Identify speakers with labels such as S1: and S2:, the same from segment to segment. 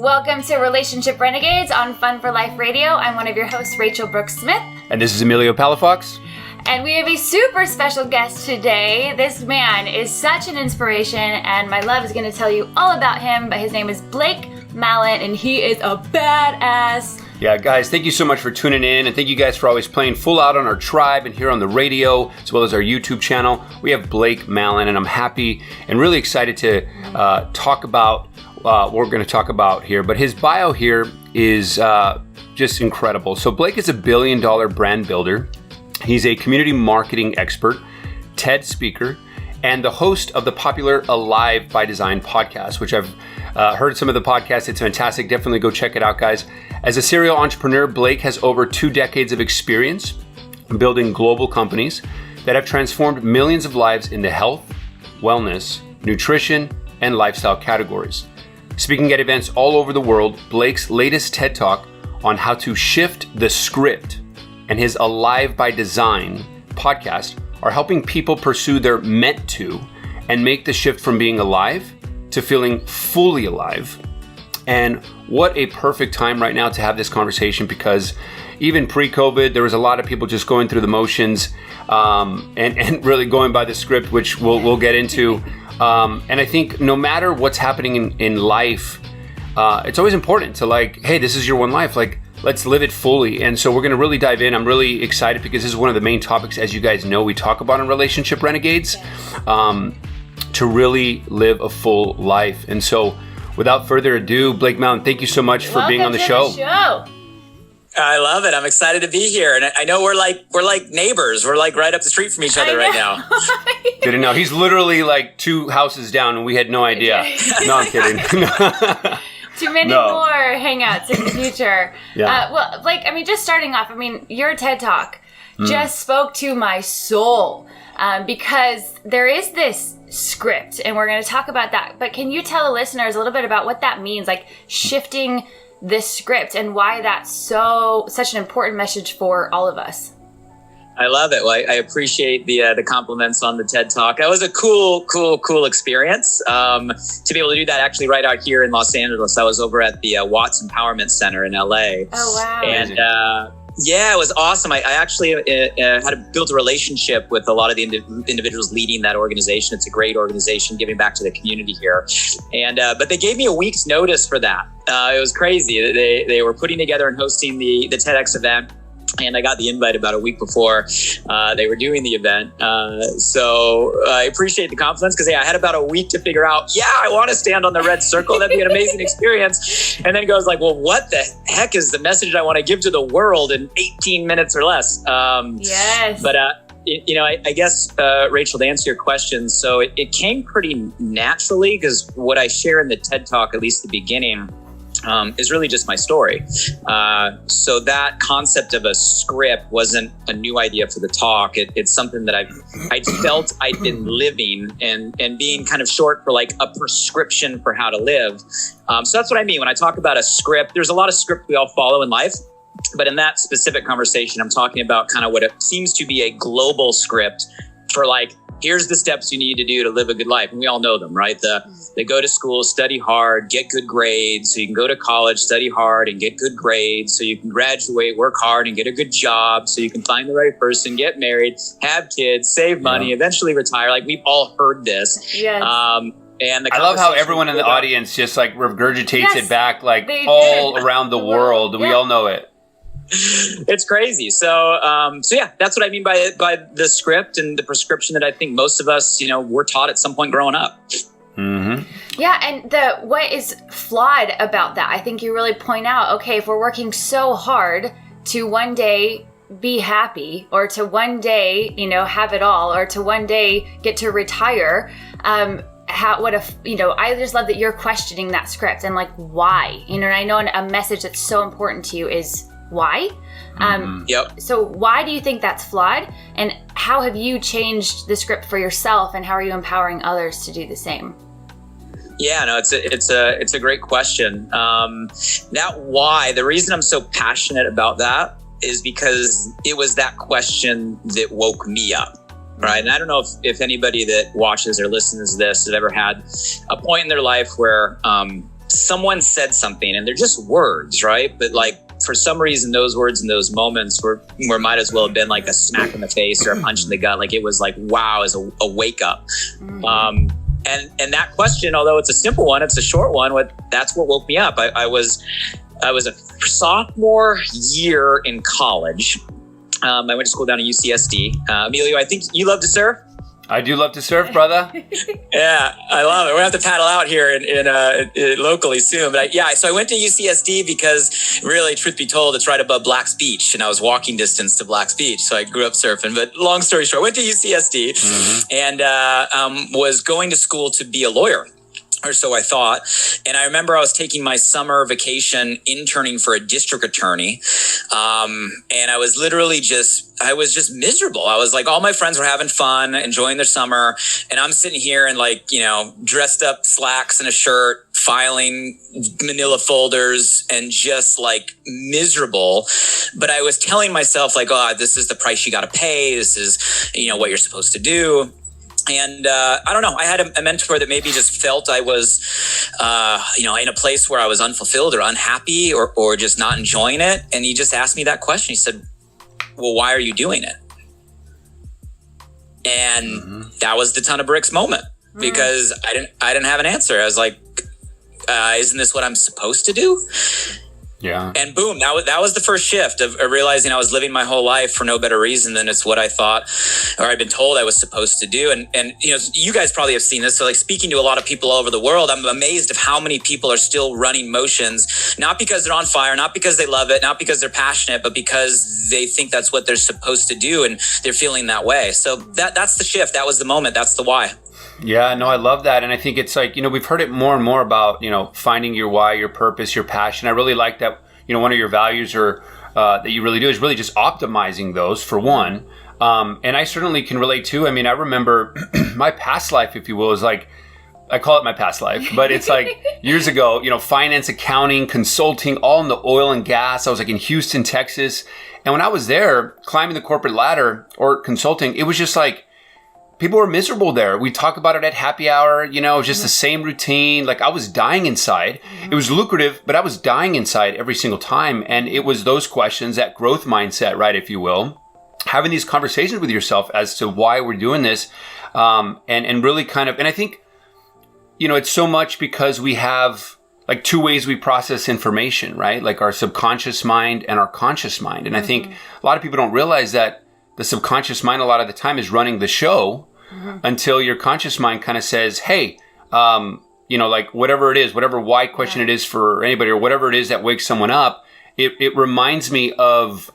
S1: Welcome to Relationship Renegades on Fun for Life Radio. I'm one of your hosts, Rachele Brooke Smith.
S2: And this is Emilio Palafox.
S1: And we have a super special guest today. This man is such an inspiration, and my love is going to tell you all about him, but his name is Blake Mallen, and he is a badass.
S2: Yeah, guys, thank you so much for tuning in, and thank you guys for always playing full out on our tribe and here on the radio, as well as our YouTube channel. We have Blake Mallen, and I'm happy and really excited to talk about what we're going to talk about here. But his bio here is just incredible. So Blake is a billion-dollar brand builder. He's a community marketing expert, TED speaker, and the host of the popular Alive by Design podcast, which I've heard some of the podcasts. It's fantastic. Definitely go check it out, guys. As a serial entrepreneur, Blake has over 2 decades of experience building global companies that have transformed millions of lives in the health, wellness, nutrition, and lifestyle categories. Speaking at events all over the world, Blake's latest TED Talk on how to shift the script and his Alive by Design podcast are helping people pursue their meant to and make the shift from being alive to feeling fully alive. And what a perfect time right now to have this conversation, because even pre-COVID, there was a lot of people just going through the motions and really going by the script, which we'll get into. And I think no matter what's happening in life, it's always important to hey, this is your one life. Let's live it fully. And so we're going to really dive in. I'm really excited because this is one of the main topics, as you guys know, we talk about in Relationship Renegades, to really live a full life. And so without further ado, Blake Mallen, thank you so much for being on the show.
S3: I love it. I'm excited to be here. And I know we're like neighbors. We're right up the street from each other right now.
S2: Good to know. He's literally 2 houses down and we had no idea. No, I'm kidding.
S1: Too many more hangouts in the future.
S2: Yeah.
S1: Well, Blake, just starting off, your TED Talk just spoke to my soul because there is this script, and we're going to talk about that. But can you tell the listeners a little bit about what that means, shifting this script, and why that's such an important message for all of us?
S3: I love it. Well, I appreciate the compliments on the TED Talk. That was a cool experience to be able to do that actually right out here in Los Angeles. I was over at the Watts Empowerment Center in LA.
S1: Oh, wow.
S3: And yeah, it was awesome. I actually had built a relationship with a lot of the individuals leading that organization. It's a great organization giving back to the community here. And but they gave me a week's notice for that. It was crazy. They were putting together and hosting the TEDx event. And I got the invite about a week before they were doing the event. So I appreciate the confidence because I had about a week to figure out, I want to stand on the red circle. That'd be an amazing experience. And then it goes well, what the heck is the message I want to give to the world in 18 minutes or less?
S1: Yes.
S3: But, I guess, Rachel, to answer your question, so it came pretty naturally because what I share in the TED Talk, at least the beginning, is really just my story. So that concept of a script wasn't a new idea for the talk. It's something that I'd felt I'd been living and being kind of short for a prescription for how to live. So that's what I mean when I talk about a script. There's a lot of script we all follow in life. But in that specific conversation, I'm talking about kind of what it seems to be a global script for here's the steps you need to do to live a good life. And we all know them, right? They go to school, study hard, get good grades. So you can go to college, study hard and get good grades. So you can graduate, work hard and get a good job. So you can find the right person, get married, have kids, save money, eventually retire. We've all heard this.
S1: Yes.
S3: And
S2: I love how everyone in the audience just regurgitates it back all around the world. Yeah. We all know it.
S3: It's crazy. So yeah, that's what I mean by the script and the prescription that I think most of us, were taught at some point growing up.
S2: Mm-hmm.
S1: Yeah, and what is flawed about that? I think you really point out, okay, if we're working so hard to one day be happy, or to one day, have it all, or to one day get to retire, I just love that you're questioning that script and why, and I know a message that's so important to you is why.
S3: Yep.
S1: So why do you think that's flawed, and how have you changed the script for yourself, and how are you empowering others to do the same?
S3: Yeah, no, it's a great question. That why, the reason I'm so passionate about that is because it was that question that woke me up. Right. And I don't know if anybody that watches or listens to this has ever had a point in their life where someone said something, and they're just words, right? But like, for some reason, those words in those moments were might as well have been like a smack in the face or a punch in the gut. Like, it was like, wow, is a wake up. And that question, although it's a simple one, it's a short one. That's what woke me up. I was a sophomore year in college. I went to school down at UCSD. Emilio, I think you love to surf.
S2: I do love to surf, brother.
S3: Yeah, I love it. We're gonna have to paddle out here in locally soon. But so I went to UCSD because, really, truth be told, it's right above Black's Beach, and I was walking distance to Black's Beach, so I grew up surfing. But long story short, I went to UCSD and was going to school to be a lawyer. Or so I thought. And I remember I was taking my summer vacation interning for a district attorney. And I was literally just miserable. I was like, all my friends were having fun, enjoying their summer. And I'm sitting here in, like, dressed up slacks and a shirt, filing manila folders, and just like miserable. But I was telling myself, like, oh, this is the price you got to pay. This is, what you're supposed to do. And I don't know, I had a mentor that maybe just felt I was, in a place where I was unfulfilled or unhappy or just not enjoying it. And he just asked me that question. He said, well, why are you doing it? And that was the ton of bricks moment, because I didn't have an answer. I was like, isn't this what I'm supposed to do?
S2: Yeah.
S3: And boom, that was the first shift of realizing I was living my whole life for no better reason than it's what I thought, or I'd been told I was supposed to do. And you guys probably have seen this. So, like, speaking to a lot of people all over the world, I'm amazed of how many people are still running motions, not because they're on fire, not because they love it, not because they're passionate, but because they think that's what they're supposed to do, and they're feeling that way. So that's the shift. That was the moment. That's the why.
S2: Yeah, no, I love that. And I think it's like, we've heard it more and more about, finding your why, your purpose, your passion. I really like that, one of your values or that you really do is really just optimizing those, for one. And I certainly can relate too. I mean, I remember my past life, if you will, is like, I call it my past life, but it's like years ago, finance, accounting, consulting, all in the oil and gas. I was like in Houston, Texas. And when I was there climbing the corporate ladder or consulting, it was just like, people were miserable there. We talk about it at happy hour, it was just the same routine. Like, I was dying inside. It was lucrative, but I was dying inside every single time. And it was those questions, that growth mindset, right, if you will, having these conversations with yourself as to why we're doing this. And really kind of, and I think, it's so much because we have like two ways we process information, right? Like our subconscious mind and our conscious mind. And I think a lot of people don't realize that the subconscious mind a lot of the time is running the show until your conscious mind kind of says, hey, like whatever it is, whatever why question it is for anybody, or whatever it is that wakes someone up, it reminds me of,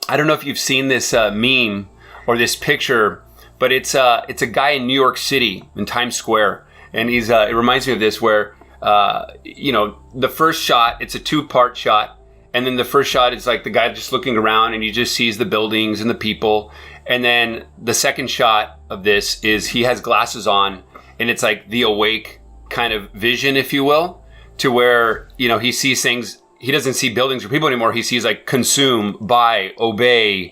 S2: I don't know if you've seen this meme or this picture, but it's a guy in New York City in Times Square. And it reminds me of this where, the first shot, it's a 2-part shot. And then the first shot is like the guy just looking around and he just sees the buildings and the people. And then the second shot of this is he has glasses on, and it's like the awake kind of vision, if you will, to where, he sees things. He doesn't see buildings or people anymore. He sees like consume, buy, obey,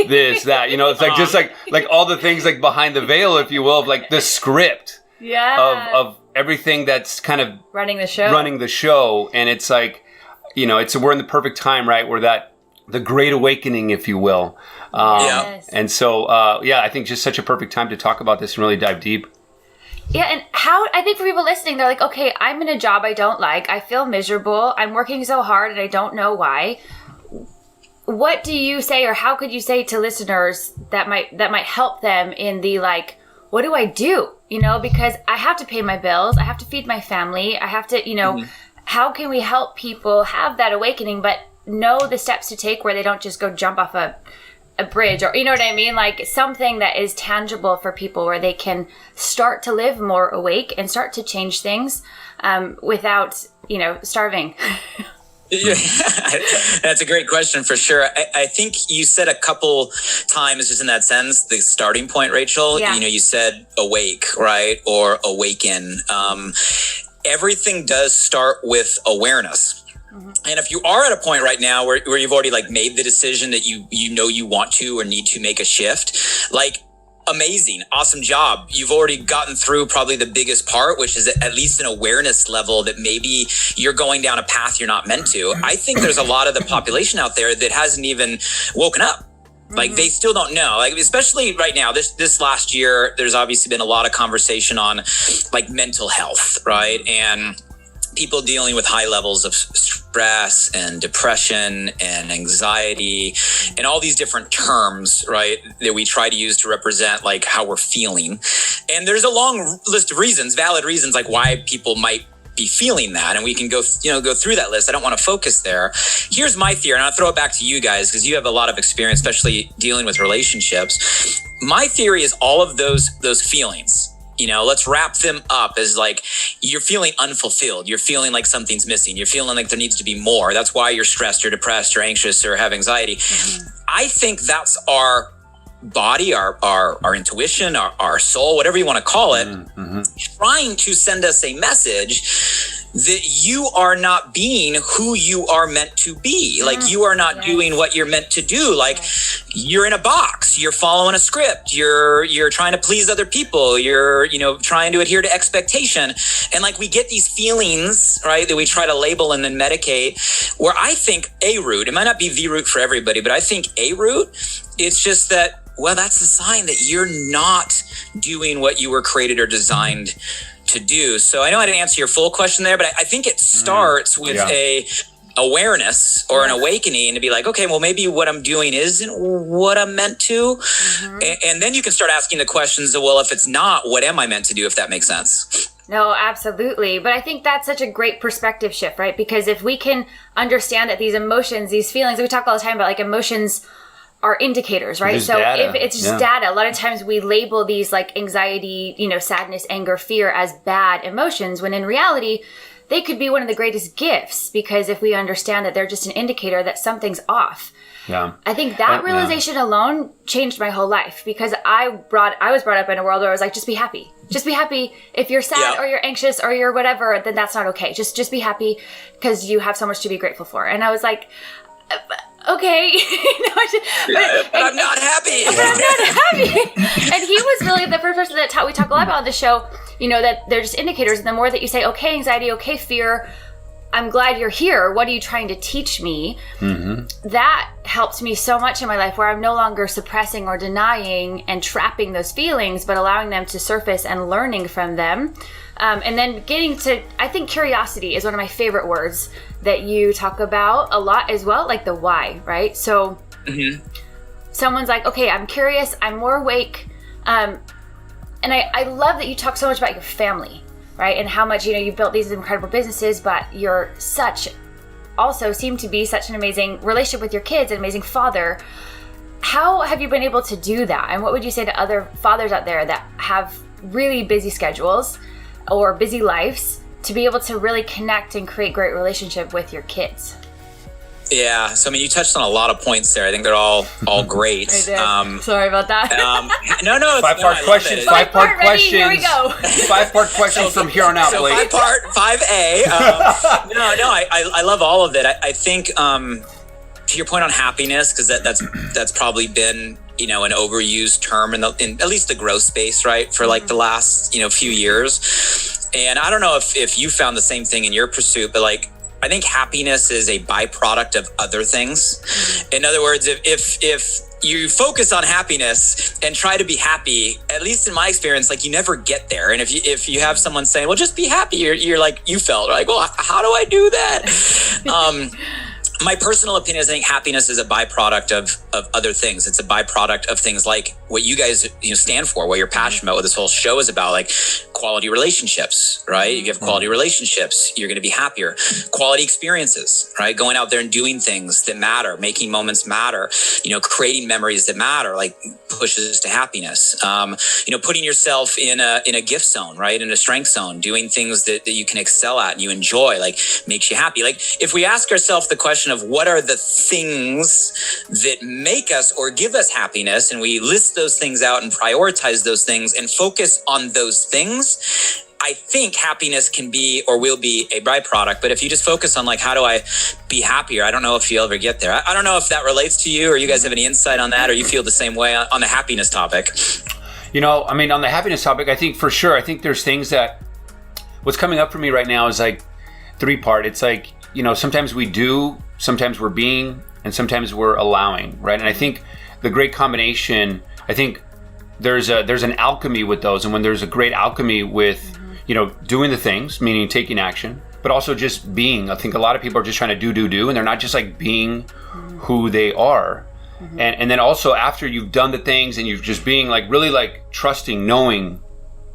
S2: this, that, it's like just like all the things like behind the veil, if you will, of like the script of everything that's kind of running the show. And it's like, we're in the perfect time, right? Where the great awakening, if you will. And so, I think just such a perfect time to talk about this and really dive deep.
S1: Yeah. And I think for people listening, they're like, okay, I'm in a job I don't like. I feel miserable. I'm working so hard and I don't know why. What do you say, or how could you say to listeners that might help them in the, like, what do I do? Because I have to pay my bills. I have to feed my family. I have to, how can we help people have that awakening, but know the steps to take where they don't just go jump off a bridge, or, you know what I mean? Like something that is tangible for people where they can start to live more awake and start to change things without, starving.
S3: Yeah, that's a great question for sure. I think you said a couple times just in that sentence, the starting point, Rachel, you said awake, right? Or awaken. Everything does start with awareness. And if you are at a point right now where you've already like made the decision that you want to or need to make a shift, like amazing, awesome job. You've already gotten through probably the biggest part, which is at least an awareness level that maybe you're going down a path you're not meant to. I think there's a lot of the population out there that hasn't even woken up. Like they still don't know, like, especially right now, this last year, there's obviously been a lot of conversation on like mental health, right? And people dealing with high levels of stress and depression and anxiety and all these different terms, right, that we try to use to represent like how we're feeling. And there's a long list of reasons, valid reasons, like why people might be feeling that, and we can go through that list. I don't want to focus there. Here's my theory, and I'll throw it back to you guys because you have a lot of experience, especially dealing with relationships. My theory is all of those feelings, let's wrap them up as like you're feeling unfulfilled. You're feeling like something's missing. You're feeling like there needs to be more. That's why you're stressed, you're depressed, you're anxious, or have anxiety. I think that's our body, our intuition, our soul, whatever you want to call it, trying to send us a message that you are not being who you are meant to be. Like you are not doing what you're meant to do. Like you're in a box, you're following a script, you're trying to please other people, you're, trying to adhere to expectation. And like we get these feelings, right, that we try to label and then medicate, where I think a root, it might not be the root for everybody, but I think a root, it's just that, well, that's a sign that you're not doing what you were created or designed to do. So I know I didn't answer your full question there, but I think it starts with a awareness or an awakening to be like, okay, well, maybe what I'm doing isn't what I'm meant to. And then you can start asking the questions of, well, if it's not, what am I meant to do, if that makes sense?
S1: No, absolutely. But I think that's such a great perspective shift, right? Because if we can understand that these emotions, these feelings, we talk all the time about like emotions are indicators, right? So
S2: data.
S1: if it's just data, a lot of times we label these like anxiety, sadness, anger, fear as bad emotions, when in reality, they could be one of the greatest gifts, because if we understand that they're just an indicator that something's off. Yeah. I think that realization alone changed my whole life, because I was brought up in a world where I was like, just be happy. Just be happy. If you're sad or you're anxious or you're whatever, then that's not okay. Just be happy because you have so much to be grateful for. And I was like, okay,
S3: but I'm not happy.
S1: But I'm not happy. And he was really the first person that we talk a lot about on the show, that they're just indicators. And the more that you say, okay, anxiety, okay, fear, I'm glad you're here. What are you trying to teach me? That helped me so much in my life, where I'm no longer suppressing or denying and trapping those feelings, but allowing them to surface and learning from them. And then getting to, I think curiosity is one of my favorite words that you talk about a lot as well, like the why, right? So someone's like, okay, I'm curious, I'm more awake. And I love that you talk so much about your family, right? And how much, you built these incredible businesses, but you're also seem to be such an amazing relationship with your kids, an amazing father. How have you been able to do that? And what would you say to other fathers out there that have really busy schedules or busy lives, to be able to really connect and create great relationship with your kids?
S3: Yeah, so you touched on a lot of points there. I think they're all great.
S1: Sorry about that.
S3: No,
S2: Five-part questions. Five-part questions.
S1: Here we go.
S2: Five-part questions from here on out, Blake.
S3: So 5A. I love all of it. I think to your point on happiness, because that's probably been an overused term in at least the growth space, right, for like the last few years. And I don't know if you found the same thing in your pursuit, but like I think happiness is a byproduct of other things. In other words, if you focus on happiness and try to be happy, at least in my experience, like you never get there. And if you have someone saying, well, just be happy, you're like, you felt like, well, how do I do that? My personal opinion is I think happiness is a byproduct of other things. It's a byproduct of things like what you guys stand for, what you're passionate about, what this whole show is about, like quality relationships, right? If you have quality relationships, you're going to be happier. Quality experiences, right? Going out there and doing things that matter, making moments matter, creating memories that matter, like pushes to happiness. Putting yourself in a gift zone, right? In a strength zone, doing things that you can excel at and you enjoy, like makes you happy. Like if we ask ourselves the question of what are the things that make us or give us happiness, and we list those things out and prioritize those things and focus on those things, I think happiness can be or will be a byproduct. But if you just focus on like, how do I be happier? I don't know if you'll ever get there. I don't know if that relates to you, or you guys have any insight on that, or you feel the same way on the happiness topic.
S2: I mean, on the happiness topic, I think for sure, I think there's things that what's coming up for me right now is like 3-part. It's like, sometimes we do, sometimes we're being, and sometimes we're allowing, right? And I think the great combination, I think there's an alchemy with those. And when there's a great alchemy with, doing the things, meaning taking action, but also just being. I think a lot of people are just trying to do, and they're not just like being who they are. And then also after you've done the things and you're just being like really like trusting, knowing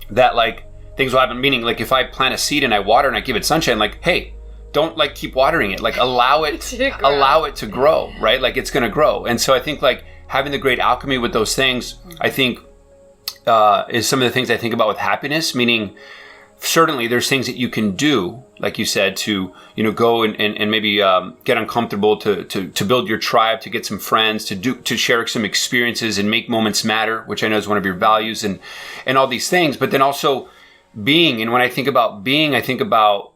S2: that like things will happen. Meaning like if I plant a seed and I water and I give it sunshine, like, hey, don't like keep watering it, like allow it to grow, right? Like it's going to grow. And so I think like having the great alchemy with those things, I think is some of the things I think about with happiness, meaning certainly there's things that you can do, like you said, to, go and maybe get uncomfortable, to build your tribe, to get some friends, to share some experiences and make moments matter, which I know is one of your values and all these things. But then also being, and when I think about being, I think about,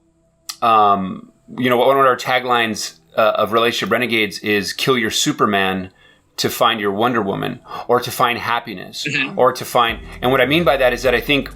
S2: one of our taglines of Relationship Renegades is kill your Superman to find your Wonder Woman, or to find happiness, or to find, and what I mean by that is that I think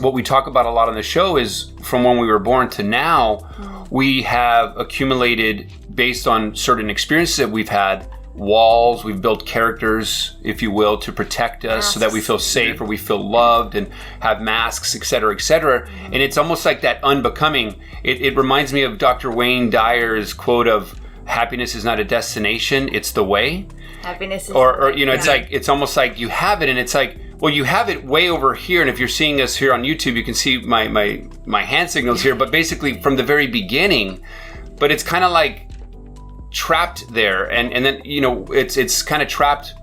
S2: what we talk about a lot on the show is from when we were born to now, we have accumulated based on certain experiences that we've had, walls, we've built characters, if you will, to protect us so that we feel safe or we feel loved, and have masks, et cetera, et cetera. And it's almost like that unbecoming. It reminds me of Dr. Wayne Dyer's quote of happiness is not a destination, it's the way.
S1: Happiness is
S2: it's like, it's almost like you have it and it's like, well, you have it way over here, and if you're seeing us here on YouTube, you can see my hand signals here, but basically from the very beginning, but it's kind of like trapped there, and then, it's kind of trapped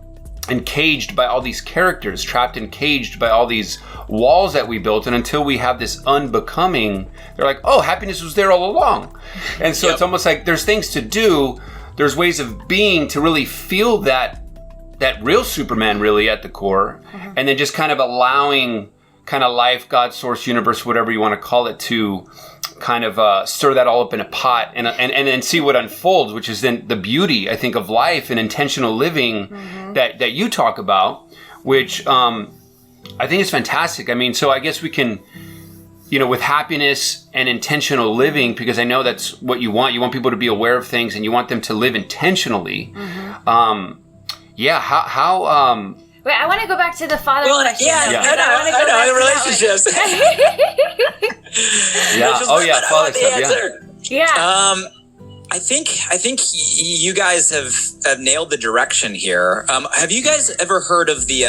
S2: and caged by all these characters, trapped and caged by all these walls that we built, and until we have this unbecoming, they're like, oh, happiness was there all along. And so It's almost like there's things to do, there's ways of being to really feel that real Superman really at the core, and then just kind of allowing kind of life, God, source, universe, whatever you want to call it, to kind of stir that all up in a pot and then see what unfolds, which is then the beauty, I think, of life and intentional living that you talk about, which I think is fantastic. I mean, so I guess we can, with happiness and intentional living, because I know that's what you want. You want people to be aware of things and you want them to live intentionally. How
S1: Wait, I want to go back to the father question.
S3: I know relationships.
S2: Father stuff.
S1: Yeah.
S3: I think you guys have nailed the direction here. Have you guys ever heard of the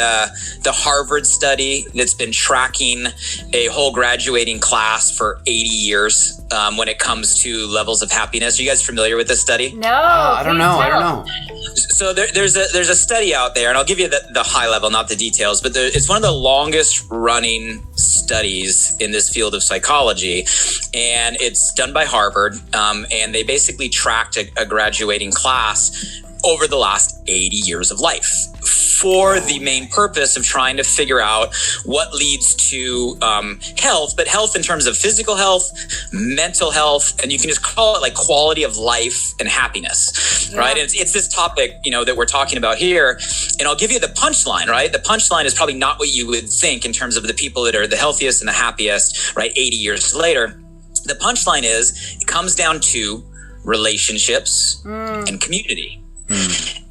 S3: Harvard study that's been tracking a whole graduating class for 80 years when it comes to levels of happiness? Are you guys familiar with this study?
S1: No,
S2: I don't know.
S3: So there's a study out there, and I'll give you the high level, not the details, but it's one of the longest running studies in this field of psychology, and it's done by Harvard, and they basically tracked a graduating class over the last 80 years of life for the main purpose of trying to figure out what leads to health, but health in terms of physical health, mental health, and you can just call it like quality of life and happiness, right? And it's this topic, that we're talking about here. And I'll give you the punchline, right? The punchline is probably not what you would think in terms of the people that are the healthiest and the happiest, right? 80 years later. The punchline is it comes down to relationships and community.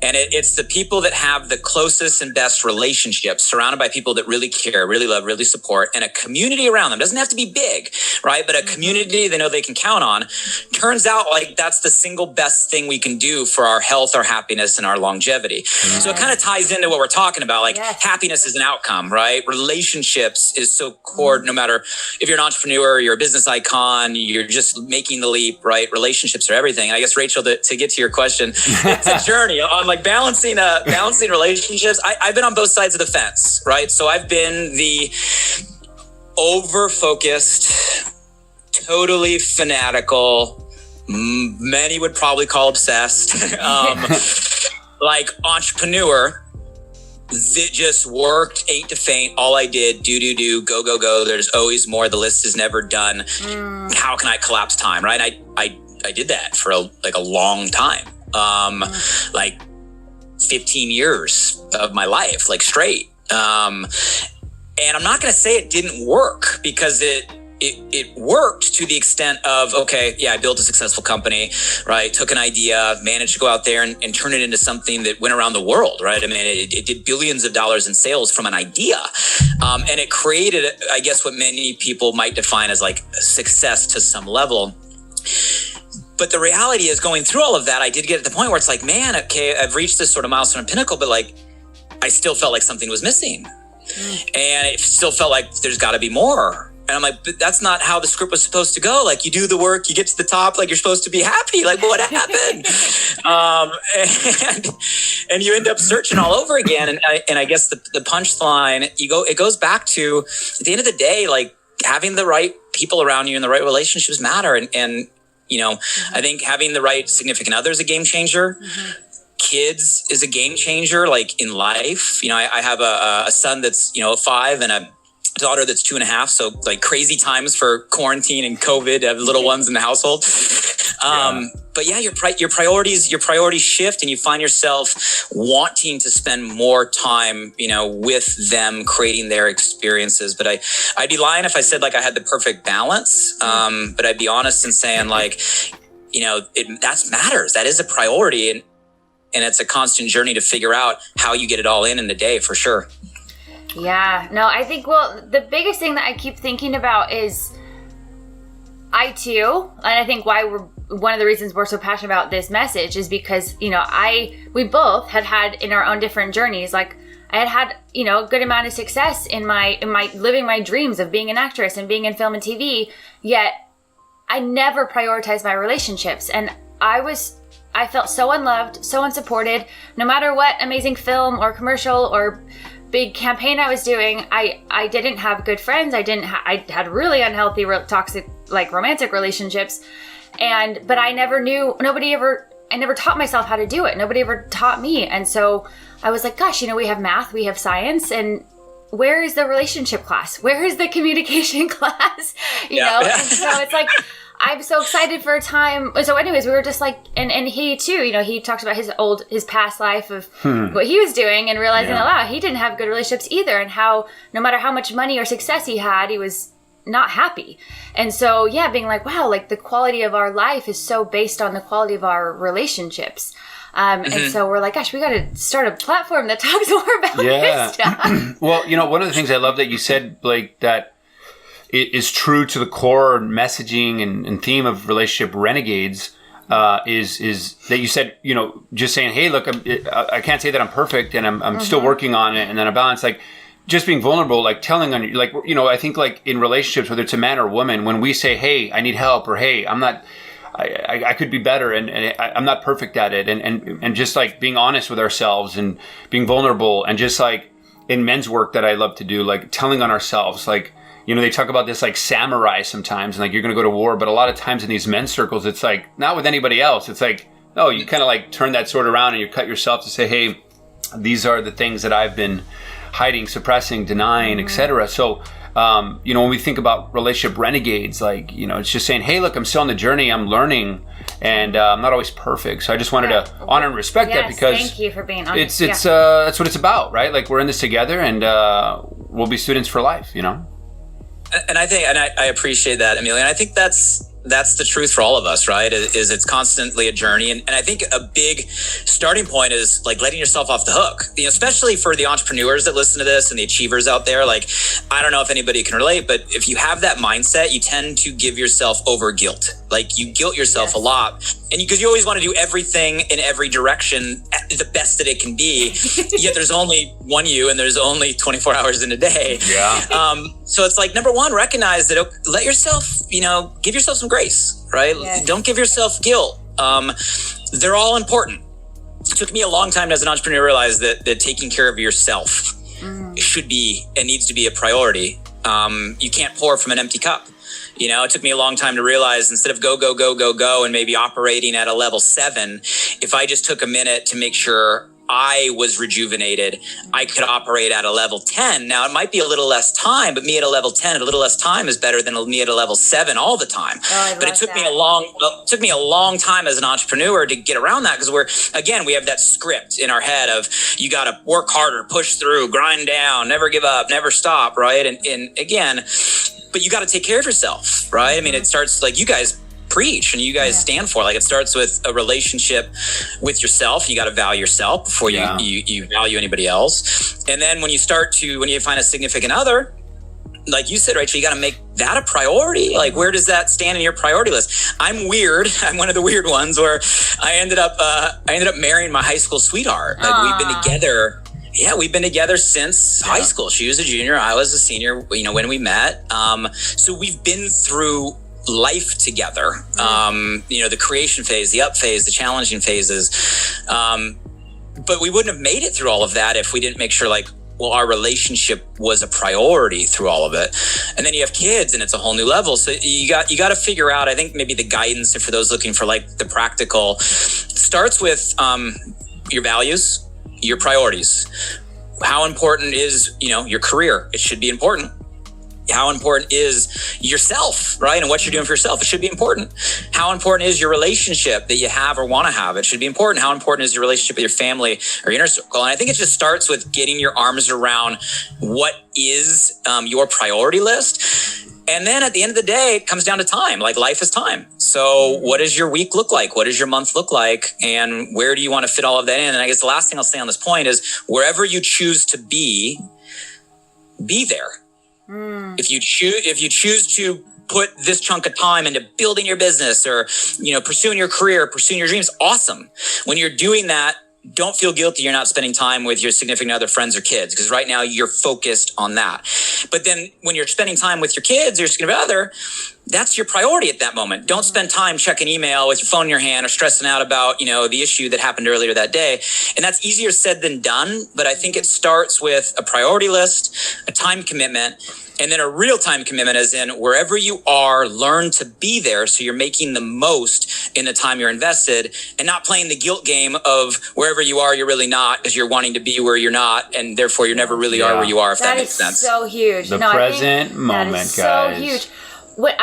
S3: And it's the people that have the closest and best relationships, surrounded by people that really care, really love, really support, and a community around them. Doesn't have to be big, right? But a community they know they can count on. Turns out like that's the single best thing we can do for our health, our happiness, and our longevity. So it kind of ties into what we're talking about. Like happiness is an outcome, right? Relationships is so core, no matter if you're an entrepreneur, you're a business icon, you're just making the leap, right? Relationships are everything. And I guess, Rachel, to get to your question, it's a journey on like balancing relationships. I've been on both sides of the fence, right? So I've been the over-focused, totally fanatical, many would probably call obsessed, like entrepreneur that just worked 8 to faint. All I did, do, go. There's always more. The list is never done. How can I collapse time, right? I did that for a long time. Like 15 years of my life, like straight. And I'm not going to say it didn't work, because it worked to the extent of, okay, yeah, I built a successful company, right? Took an idea, managed to go out there and turn it into something that went around the world, right? I mean, it did billions of dollars in sales from an idea. And it created, I guess, what many people might define as like success to some level. But the reality is, going through all of that, I did get at the point where it's like, man, okay, I've reached this sort of milestone and pinnacle, but like, I still felt like something was missing. And it still felt like there's got to be more. And I'm like, but that's not how the script was supposed to go. Like, you do the work, you get to the top, like you're supposed to be happy. Like, what happened? And you end up searching all over again. And I guess the punchline, it goes back to, at the end of the day, like, having the right people around you and the right relationships matter. And you know, I think having the right significant other is a game changer. Kids is a game changer, like in life. You know, I have a son that's, 5 and a daughter that's 2.5. So like crazy times for quarantine and COVID, have little ones in the household. But yeah, your priorities shift, and you find yourself wanting to spend more time, with them, creating their experiences. But I'd be lying if I said like I had the perfect balance. But I'd be honest in saying like, that matters. That is a priority. And it's a constant journey to figure out how you get it all in the day, for sure.
S1: Yeah, no, I think, well, the biggest thing that I keep thinking about is I too, and I think one of the reasons we're so passionate about this message is because, we both had in our own different journeys, like I had a good amount of success in my living my dreams of being an actress and being in film and TV, yet I never prioritized my relationships. And I felt so unloved, so unsupported. No matter what amazing film or commercial or big campaign I was doing, I didn't have good friends. I had really unhealthy, toxic, like romantic relationships. But I never knew, I never taught myself how to do it. Nobody ever taught me. And so I was like, gosh, we have math, we have science, and where is the relationship class? Where is the communication class? And so it's like, I'm so excited for a time. So anyways, we were just like, and he too, he talks about his past life of what he was doing, and realizing that, wow, he didn't have good relationships either. And how, no matter how much money or success he had, he was not happy. And so, being like, wow, like the quality of our life is so based on the quality of our relationships. And so we're like, gosh, we got to start a platform that talks more about this stuff. Well,
S2: one of the things I love that you said, Blake, that it is true to the core messaging and theme of Relationship Renegades, is that you said, just saying, hey, look, I can't say that I'm perfect, and I'm still working on it, and then a balance, like just being vulnerable, like telling on, like, I think like in relationships, whether it's a man or a woman, when we say, hey, I need help, or hey, I could be better, and I'm not perfect at it, and just like being honest with ourselves and being vulnerable, and just like in men's work that I love to do, like telling on ourselves, like, they talk about this like samurai sometimes, and like you're going to go to war, but a lot of times in these men's circles, it's like not with anybody else. It's like, no, you kind of like turn that sword around and you cut yourself to say, hey, these are the things that I've been hiding, suppressing, denying, etc. So, when we think about Relationship Renegades, like, it's just saying, hey, look, I'm still on the journey, I'm learning, and I'm not always perfect. So I just wanted to honor and respect that, because
S1: thank you for being honest.
S2: It's that's what it's about, right? Like, we're in this together, and we'll be students for life,
S3: And I think, and I appreciate that, Emilio. And I think that's the truth for all of us, right? Is it's constantly a journey. And I think a big starting point is like letting yourself off the hook, especially for the entrepreneurs that listen to this and the achievers out there. Like, I don't know if anybody can relate, but if you have that mindset, you tend to give yourself over guilt. Like, you guilt yourself a lot. And because you always want to do everything in every direction the best that it can be, yet there's only one you, and there's only 24 hours in a day. So it's like, number one, recognize that, let yourself, give yourself some grace, right? Yes. Don't give yourself guilt. They're all important. It took me a long time as an entrepreneur to realize that taking care of yourself should be and needs to be a priority. You can't pour from an empty cup. It took me a long time to realize, instead of go, and maybe operating at a level 7, if I just took a minute to make sure I was rejuvenated, I could operate at a level 10. Now it might be a little less time, but me at a level 10 at a little less time is better than me at a level 7 all the time. But it took me a long time as an entrepreneur to get around that, because we have that script in our head of you got to work harder, push through, grind down, never give up, never stop, right? And again, but you got to take care of yourself, right? I mean, it starts like you guys preach and you guys stand for, like, it starts with a relationship with yourself. You got to value yourself before you value anybody else. And then when you find a significant other, like you said, Rachel, you got to make that a priority. Like, where does that stand in your priority list? I'm weird. I'm one of the weird ones where I ended up marrying my high school sweetheart. Like, we've been together. Yeah, we've been together since high school. She was a junior, I was a senior, when we met. So we've been through life together. The creation phase, the up phase, the challenging phases. But we wouldn't have made it through all of that if we didn't make sure, like, well, our relationship was a priority through all of it. And then you have kids and it's a whole new level. So you got to figure out, I think maybe the guidance for those looking for like the practical starts with your values, your priorities. How important is, your career? It should be important. How important is yourself, right? And what you're doing for yourself, it should be important. How important is your relationship that you have or want to have? It should be important. How important is your relationship with your family or your inner circle? And I think it just starts with getting your arms around what is your priority list. And then at the end of the day, it comes down to time. Like, life is time. So what does your week look like? What does your month look like? And where do you want to fit all of that in? And I guess the last thing I'll say on this point is, wherever you choose to be there. If you choose to put this chunk of time into building your business or, pursuing your career, pursuing your dreams, awesome. When you're doing that, don't feel guilty you're not spending time with your significant other, friends, or kids, because right now you're focused on that. But then when you're spending time with your kids or your significant other, that's your priority at that moment. Don't spend time checking email with your phone in your hand or stressing out about, the issue that happened earlier that day. And that's easier said than done. But I think it starts with a priority list, a time commitment, and then a real time commitment, as in wherever you are, learn to be there. So you're making the most in the time you're invested and not playing the guilt game of wherever you are, you're really not, because you're wanting to be where you're not. And therefore you never really are where you are, if that makes sense.
S1: So huge.
S2: The present moment,
S1: that is
S2: guys.
S1: So huge.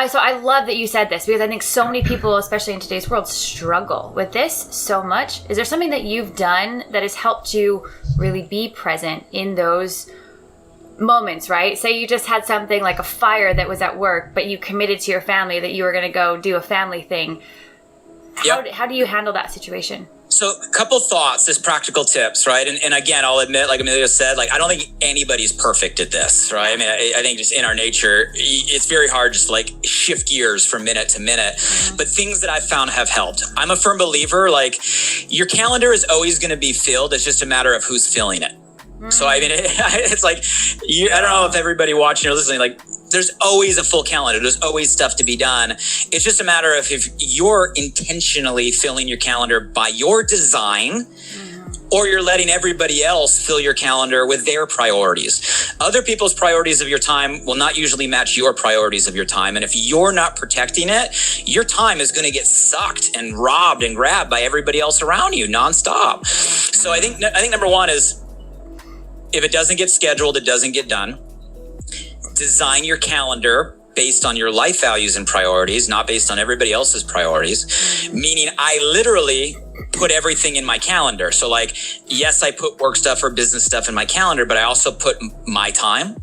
S1: So I love that you said this, because I think so many people, especially in today's world, struggle with this so much. Is there something that you've done that has helped you really be present in those moments, right? Say you just had something like a fire that was at work, but you committed to your family that you were going to go do a family thing. How do you handle that situation?
S3: So a couple thoughts as practical tips, right? And again, I'll admit, like Emilio said, like, I don't think anybody's perfect at this, right? I mean, I think just in our nature, it's very hard just to like shift gears from minute to minute. But things that I've found have helped. I'm a firm believer, like, your calendar is always going to be filled. It's just a matter of who's filling it. So, I mean, it's like, I don't know if everybody watching or listening, like, there's always a full calendar. There's always stuff to be done. It's just a matter of if you're intentionally filling your calendar by your design, or you're letting everybody else fill your calendar with their priorities. Other people's priorities of your time will not usually match your priorities of your time. And if you're not protecting it, your time is going to get sucked and robbed and grabbed by everybody else around you nonstop. So I think number one is, if it doesn't get scheduled, it doesn't get done. Design your calendar based on your life values and priorities, not based on everybody else's priorities. Meaning, I literally put everything in my calendar. So, like, yes, I put work stuff or business stuff in my calendar, but I also put my time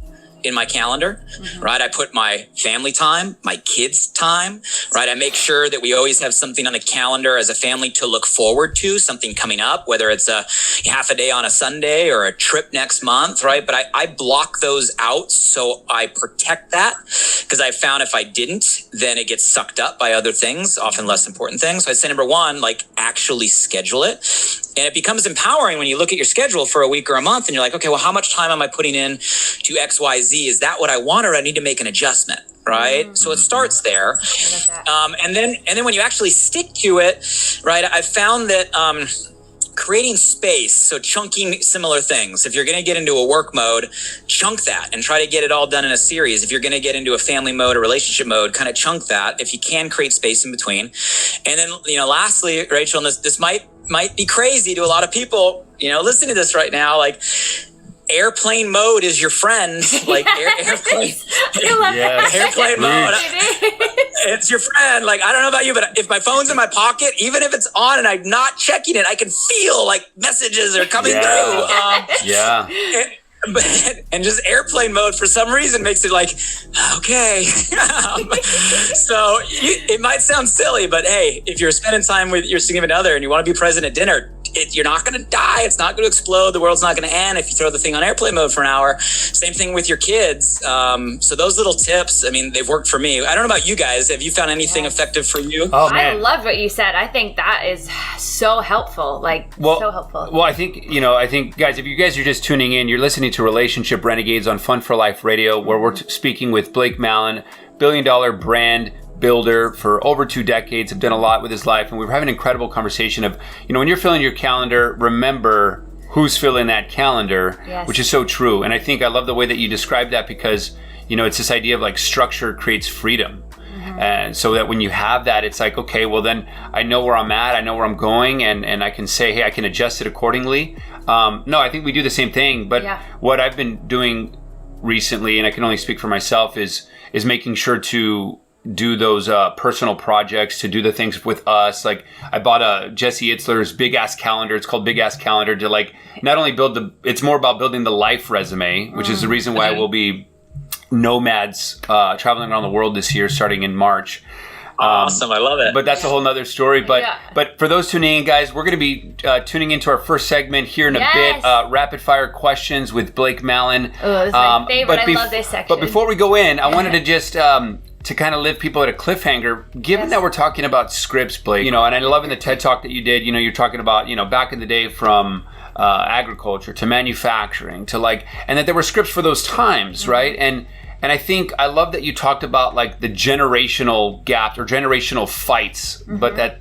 S3: in my calendar, right? I put my family time, my kids' time, right? I make sure that we always have something on the calendar as a family to look forward to, something coming up, whether it's a half a day on a Sunday or a trip next month, right? But I block those out so I protect that, because I found if I didn't, then it gets sucked up by other things, often less important things. So I'd say number one, like, actually schedule it. And it becomes empowering when you look at your schedule for a week or a month and you're like, okay, well, how much time am I putting in to X, Y, Z? Is that what I want, or I need to make an adjustment? Right. So it starts there. And then when you actually stick to it, right, I found that creating space, so chunking similar things. If you're going to get into a work mode, chunk that and try to get it all done in a series. If you're going to get into a family mode or relationship mode, kind of chunk that. If you can, create space in between. And then, lastly, Rachel, and this might might be crazy to a lot of people, listening to this right now. Like, airplane mode is your friend. Like airplane mode. It's your friend. Like, I don't know about you, but if my phone's in my pocket, even if it's on and I'm not checking it, I can feel like messages are coming through. And just airplane mode for some reason makes it like, okay. So it might sound silly, but hey, if you're spending time with your significant other and you want to be present at dinner, you're not going to die. It's not going to explode. The world's not going to end if you throw the thing on airplane mode for an hour. Same thing with your kids. So those little tips, I mean, they've worked for me. I don't know about you guys. Have you found anything effective for you?
S1: Oh, man. I loved what you said. I think that is so helpful. So helpful.
S2: Well, I think, guys, if you guys are just tuning in, you're listening to Relationship Renegades on Fun for Life Radio, where we're speaking with Blake Mallen, billion-dollar brand builder for over 2 decades, have done a lot with his life, and we're having an incredible conversation of, when you're filling your calendar, remember who's filling that calendar, which is so true. And I think I love the way that you describe that, because it's this idea of like structure creates freedom. And so that when you have that, it's like, okay, well then I know where I'm at, I know where I'm going, and I can say, hey, I can adjust it accordingly. No, I think we do the same thing, but what I've been doing recently, and I can only speak for myself, is making sure to do those personal projects, to do the things with us. Like, I bought Jesse Itzler's big ass calendar. It's called Big Ass Calendar, to like not only it's more about building the life resume, which is the reason why we'll be nomads traveling around the world this year, starting in March.
S3: Awesome, I love it.
S2: But that's a whole nother story. But for those tuning in, guys, we're going to be tuning into our first segment here in a bit. Rapid fire questions with Blake Mallen.
S1: Oh, this is my favorite. I love this section.
S2: But before we go in, I wanted to just to kind of leave people at a cliffhanger, given that we're talking about scripts, Blake, and I love in the TED Talk that you did, you're talking about, back in the day from agriculture to manufacturing to and that there were scripts for those times, right? And I think I love that you talked about like the generational gap or generational fights, but that,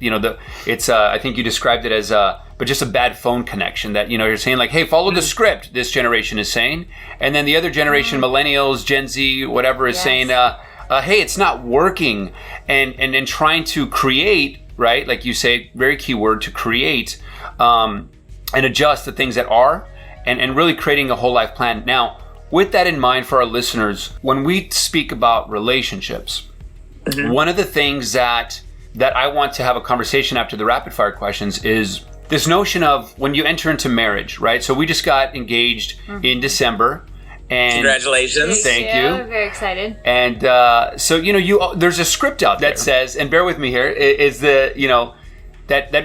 S2: it's, I think you described it as but just a bad phone connection that, you're saying like, hey, follow the script, this generation is saying. And then the other generation, millennials, Gen Z, whatever, is saying, hey, it's not working, and trying to create, right? Like you say, very key word, to create and adjust the things that are, and really creating a whole life plan. Now, with that in mind for our listeners, when we speak about relationships, one of the things that I want to have a conversation after the rapid fire questions is this notion of when you enter into marriage, right? So we just got engaged in December. And
S3: congratulations.
S2: Thank you.
S1: We're very excited.
S2: And so, there's a script out that says, and bear with me here, is that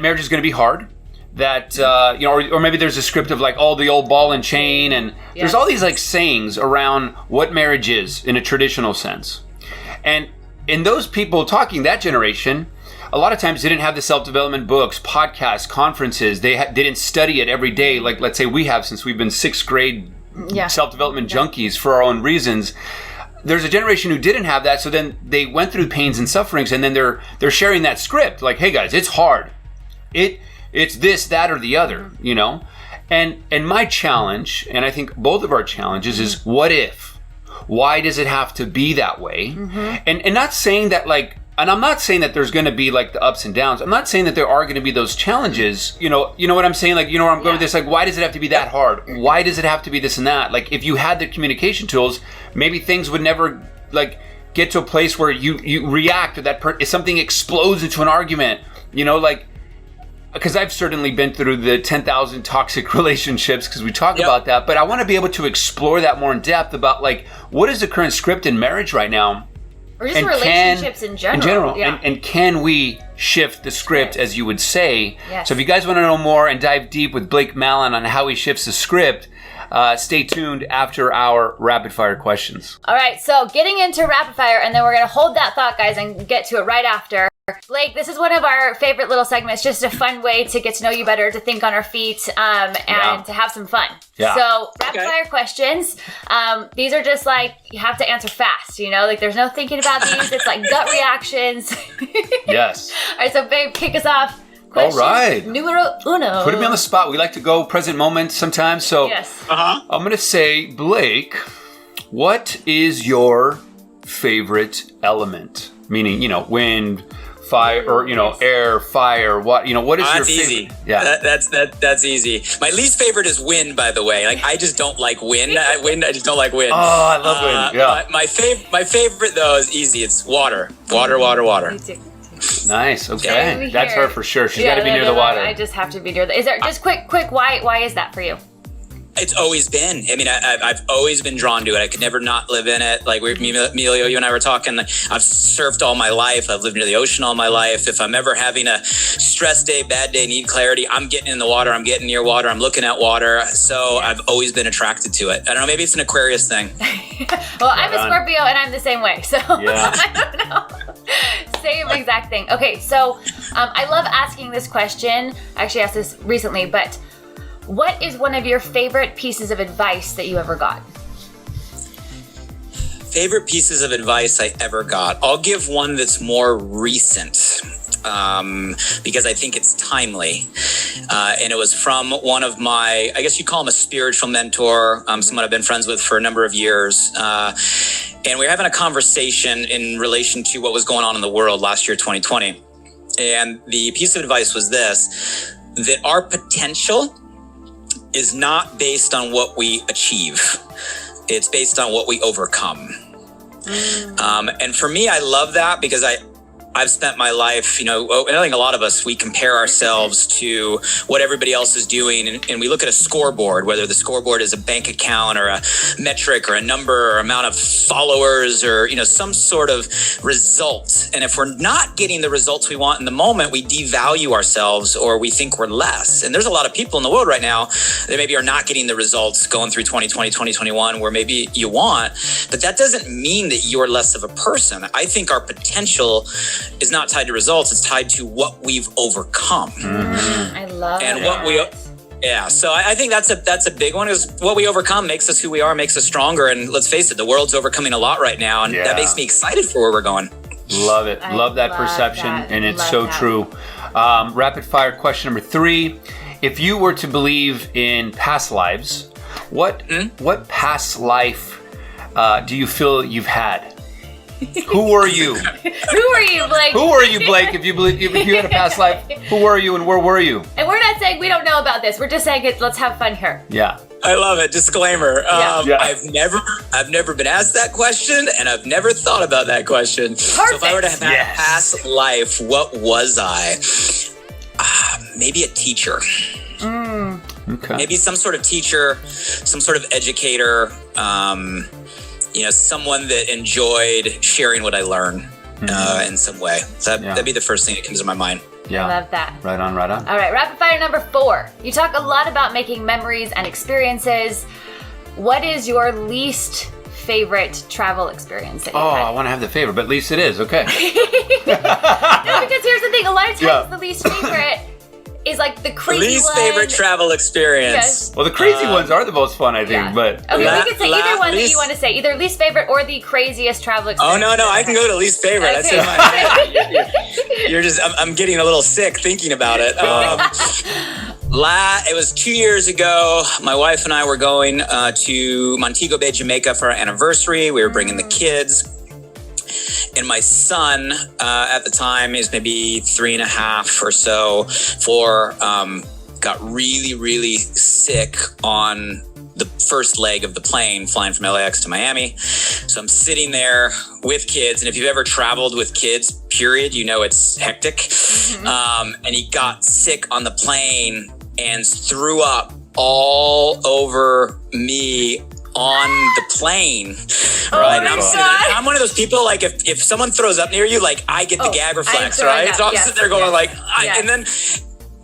S2: marriage is going to be hard. That, or maybe there's a script of like, the old ball and chain. And there's all these like sayings around what marriage is in a traditional sense. And in those people talking, that generation, a lot of times they didn't have the self-development books, podcasts, conferences. They didn't study it every day. Like, let's say we have, since we've been 6th grade self-development junkies for our own reasons. There's a generation who didn't have that, so then they went through pains and sufferings, and then they're sharing that script, like, hey guys, it's hard. It's this, that, or the other, And my challenge, and I think both of our challenges, is what if? Why does it have to be that way? And not saying that and I'm not saying that there's going to be like the ups and downs. I'm not saying that there are going to be those challenges. You know what I'm saying? Like, where I'm going with this? Like, why does it have to be that hard? Why does it have to be this and that? Like, if you had the communication tools, maybe things would never get to a place where you react to that. If something explodes into an argument, because I've certainly been through the 10,000 toxic relationships, because we talk about that. But I want to be able to explore that more in depth about what is the current script in marriage right now?
S1: Or just relationships in general. Yeah.
S2: And can we shift the script, as you would say? Yes. So if you guys want to know more and dive deep with Blake Mallen on how he shifts the script, stay tuned after our rapid fire questions.
S1: All right, so getting into rapid fire, and then we're going to hold that thought, guys, and get to it right after. Blake, this is one of our favorite little segments, just a fun way to get to know you better, to think on our feet, and to have some fun. Yeah. So rapid fire questions, these are just you have to answer fast, there's no thinking about these. It's like gut reactions.
S2: Yes.
S1: All right, so babe, kick us off. Question
S2: all right.
S1: Numero uno.
S2: Put me on the spot. We like to go present moment sometimes. So
S1: yes.
S2: I'm going to say, Blake, what is your favorite element? Meaning, wind, fire, or air, fire. What what is your
S3: that's
S2: favorite?
S3: easy.
S2: Yeah,
S3: That's easy. My least favorite is wind, by the way. Like I just don't like wind. I just don't like wind.
S2: Oh, I love wind. Yeah.
S3: My favorite though is easy. It's water. Water.
S1: Me too.
S2: Nice. Okay,
S1: Same
S2: that's
S1: here.
S2: her for sure. She's got to be near the water.
S1: I just have to be near the. Is there just quick? Why is that for you?
S3: It's always been. I mean, I've always been drawn to it. I could never not live in it. Like Emilio, you and I were talking. I've surfed all my life. I've lived near the ocean all my life. If I'm ever having a stress day, bad day, need clarity, I'm getting in the water. I'm getting near water. I'm looking at water. So I've always been attracted to it. I don't know. Maybe it's an Aquarius thing.
S1: Well, I'm a Scorpio and I'm the same way. So
S2: Yeah.
S1: I don't know. Same exact thing. Okay, so I love asking this question. I actually asked this recently, but what is one of your favorite pieces of advice that you ever got?
S3: Favorite pieces of advice I ever got. I'll give one that's more recent because I think it's timely. And it was from one of my, I guess you call him a spiritual mentor, someone I've been friends with for a number of years. And we were having a conversation in relation to what was going on in the world last year, 2020. And the piece of advice was this, that our potential is not based on what we achieve. It's based on what we overcome. And for me, I love that because I've spent my life, and I think a lot of us, we compare ourselves to what everybody else is doing. And we look at a scoreboard, whether the scoreboard is a bank account or a metric or a number or amount of followers or, some sort of result. And if we're not getting the results we want in the moment, we devalue ourselves or we think we're less. And there's a lot of people in the world right now that maybe are not getting the results going through 2020, 2021, where maybe you want, but that doesn't mean that you're less of a person. I think our potential is not tied to results. It's tied to what we've overcome.
S1: I love
S3: and
S1: that.
S3: So I think that's a big one, is what we overcome makes us who we are, makes us stronger. And let's face it, the world's overcoming a lot right now. And that makes me excited for where we're going.
S2: Love it. Love that perception. And it's so true. Rapid fire question number 3. If you were to believe in past lives, what past life do you feel you've had? Who were you?
S1: Who were you, Blake?
S2: Who were you, Blake? If you had a past life, who were you and where were you?
S1: And we're not saying we don't know about this. We're just saying let's have fun here.
S2: Yeah.
S3: I love it. Disclaimer.
S1: Yeah.
S3: I've never been asked that question, and I've never thought about that question.
S1: Perfect.
S3: So if I were to have had a past life, what was I? Maybe a teacher.
S2: Okay.
S3: Maybe some sort of teacher, some sort of educator. Someone that enjoyed sharing what I learned in some way. So that'd be the first thing that comes to my mind.
S2: Yeah.
S1: I love that.
S2: Right on.
S1: All right, rapid fire number 4. You talk a lot about making memories and experiences. What is your least favorite travel experience that you've had?
S2: I want to have the favorite, but at least it is. Okay.
S1: No, because here's the thing. A lot of times the least favorite is like the crazy
S3: least favorite travel experience.
S1: Yes.
S2: Well, the crazy ones are the most fun, I think. But
S1: okay, we can say either one that you want to say, either least favorite or the craziest travel experience.
S3: Oh no, I can go to least favorite.
S1: Okay.
S3: That's in my head. You're just, I'm getting a little sick thinking about it. It was 2 years ago. My wife and I were going to Montego Bay, Jamaica for our anniversary. We were bringing the kids. And my son, at the time, is maybe 3.5 or so, got really, really sick on the first leg of the plane flying from LAX to Miami. So I'm sitting there with kids. And if you've ever traveled with kids, period, it's hectic. Mm-hmm. And he got sick on the plane and threw up all over me on the plane. Right.
S1: Oh,
S3: I'm one of those people, like if someone throws up near you, like I get the gag reflex, right? So I'm sitting there going and then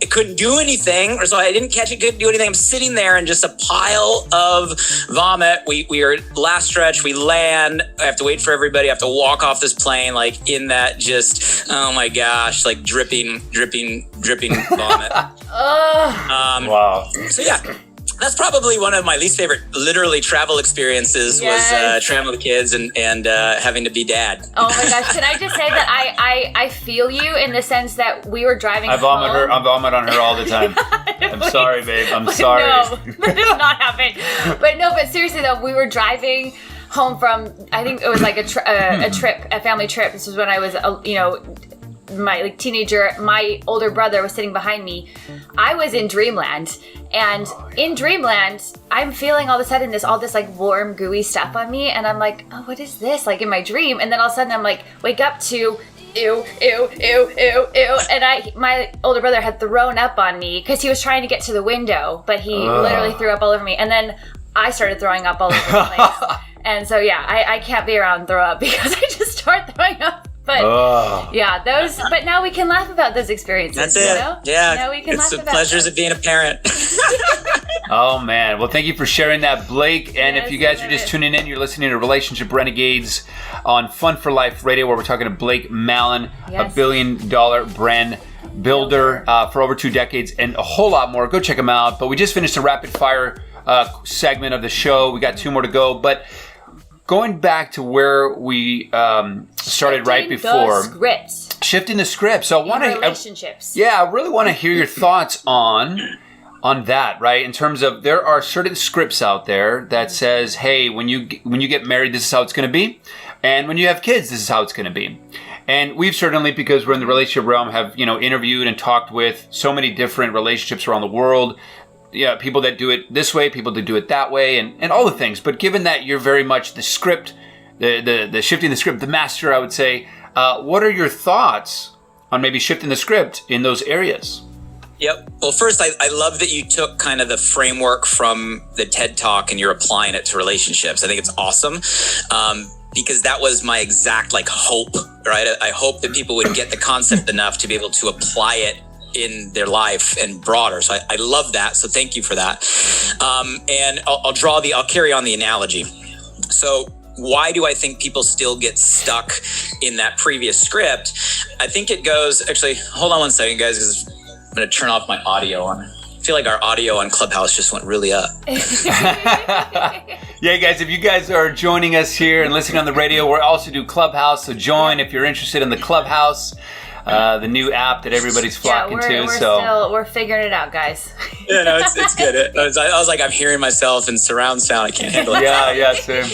S3: it couldn't do anything, or so I didn't catch it, couldn't do anything. I'm sitting there in just a pile of vomit. We are last stretch, we land, I have to wait for everybody, I have to walk off this plane, like in that just, oh my gosh, like dripping vomit.
S2: Wow.
S3: So that's probably one of my least favorite, literally, travel experiences. Was traveling with kids and having to be dad.
S1: Oh my gosh! Can I just say that I feel you in the sense that we were driving. I
S2: vomit on her all the time. I'm sorry, babe. I'm sorry.
S1: No, that does not happen. But seriously though, we were driving home from, I think it was like a family trip. This was when I was my like teenager, my older brother was sitting behind me. I was in dreamland, and in dreamland, I'm feeling all of a sudden all this like warm, gooey stuff on me, and I'm like, oh, what is this? Like in my dream, and then all of a sudden I'm like, wake up to ew, ew, ew, ew, ew, and my older brother had thrown up on me because he was trying to get to the window, but he literally threw up all over me, and then I started throwing up all over the place. And so, yeah, I can't be around throw up because I just start throwing up. But but now we can laugh about those experiences.
S3: That's it.
S1: You know?
S3: Yeah.
S1: Now we can
S3: it's
S1: laugh
S3: the
S1: about
S3: pleasures of being a parent.
S2: Oh, man. Well, thank you for sharing that, Blake. And
S1: Yes,
S2: if you guys
S1: I
S2: are
S1: love
S2: just
S1: it.
S2: tuning in, you're listening to Relationship Renegades on Fun for Life Radio, where we're talking to Blake Mallen,
S1: Yes.
S2: a $1 billion brand builder for over 2 decades, and a whole lot more. Go check him out. But we just finished a rapid fire segment of the show. We got 2 more to go. But going back to where we started right before, shifting the script. So I want to
S1: relationships.
S2: I really want to hear your thoughts on that, right? In terms of, there are certain scripts out there that says, hey, when you get married, this is how it's going to be, and when you have kids, this is how it's going to be. And we've certainly, because we're in the relationship realm, have interviewed and talked with so many different relationships around the world. Yeah, people that do it this way, people that do it that way, and all the things. But given that you're very much the script, the shifting the script, the master, I would say, what are your thoughts on maybe shifting the script in those areas?
S3: Yep. Well, first, I love that you took kind of the framework from the TED Talk and you're applying it to relationships. I think it's awesome. Because that was my exact hope, right? I hope that people would get the concept enough to be able to apply it in their life and broader. So I love that. So thank you for that. And I'll carry on the analogy. So why do I think people still get stuck in that previous script? I think it goes, actually, hold on one second, guys, because I'm going to turn off my audio on. I feel like our audio on Clubhouse just went really up.
S2: Yeah, guys, if you guys are joining us here and listening on the radio, we also do Clubhouse. So join if you're interested in the Clubhouse, the new app that everybody's flocking to.
S1: We're figuring it out, guys.
S3: Yeah, no, it's good. I was like, I'm hearing myself in surround sound. I can't handle it.
S2: Yeah, same.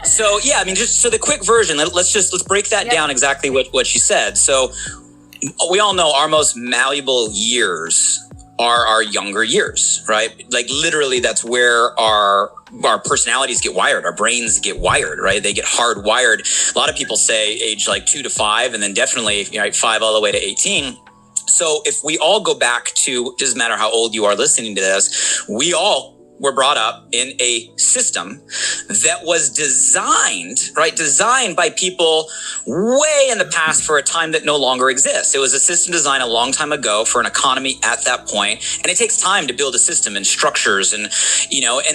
S3: So yeah, I mean, just so the quick version. Let's break that down exactly what she said. So we all know our most malleable years are our younger years, right? Like literally, that's where our personalities get wired, our brains get wired, right? They get hardwired. A lot of people say age 2 to 5, and then definitely 5 all the way to 18. So if we all go back to, doesn't matter how old you are listening to this, we all were brought up in a system that was designed by people way in the past for a time that no longer exists. It was a system designed a long time ago for an economy at that point. And it takes time to build a system and structures and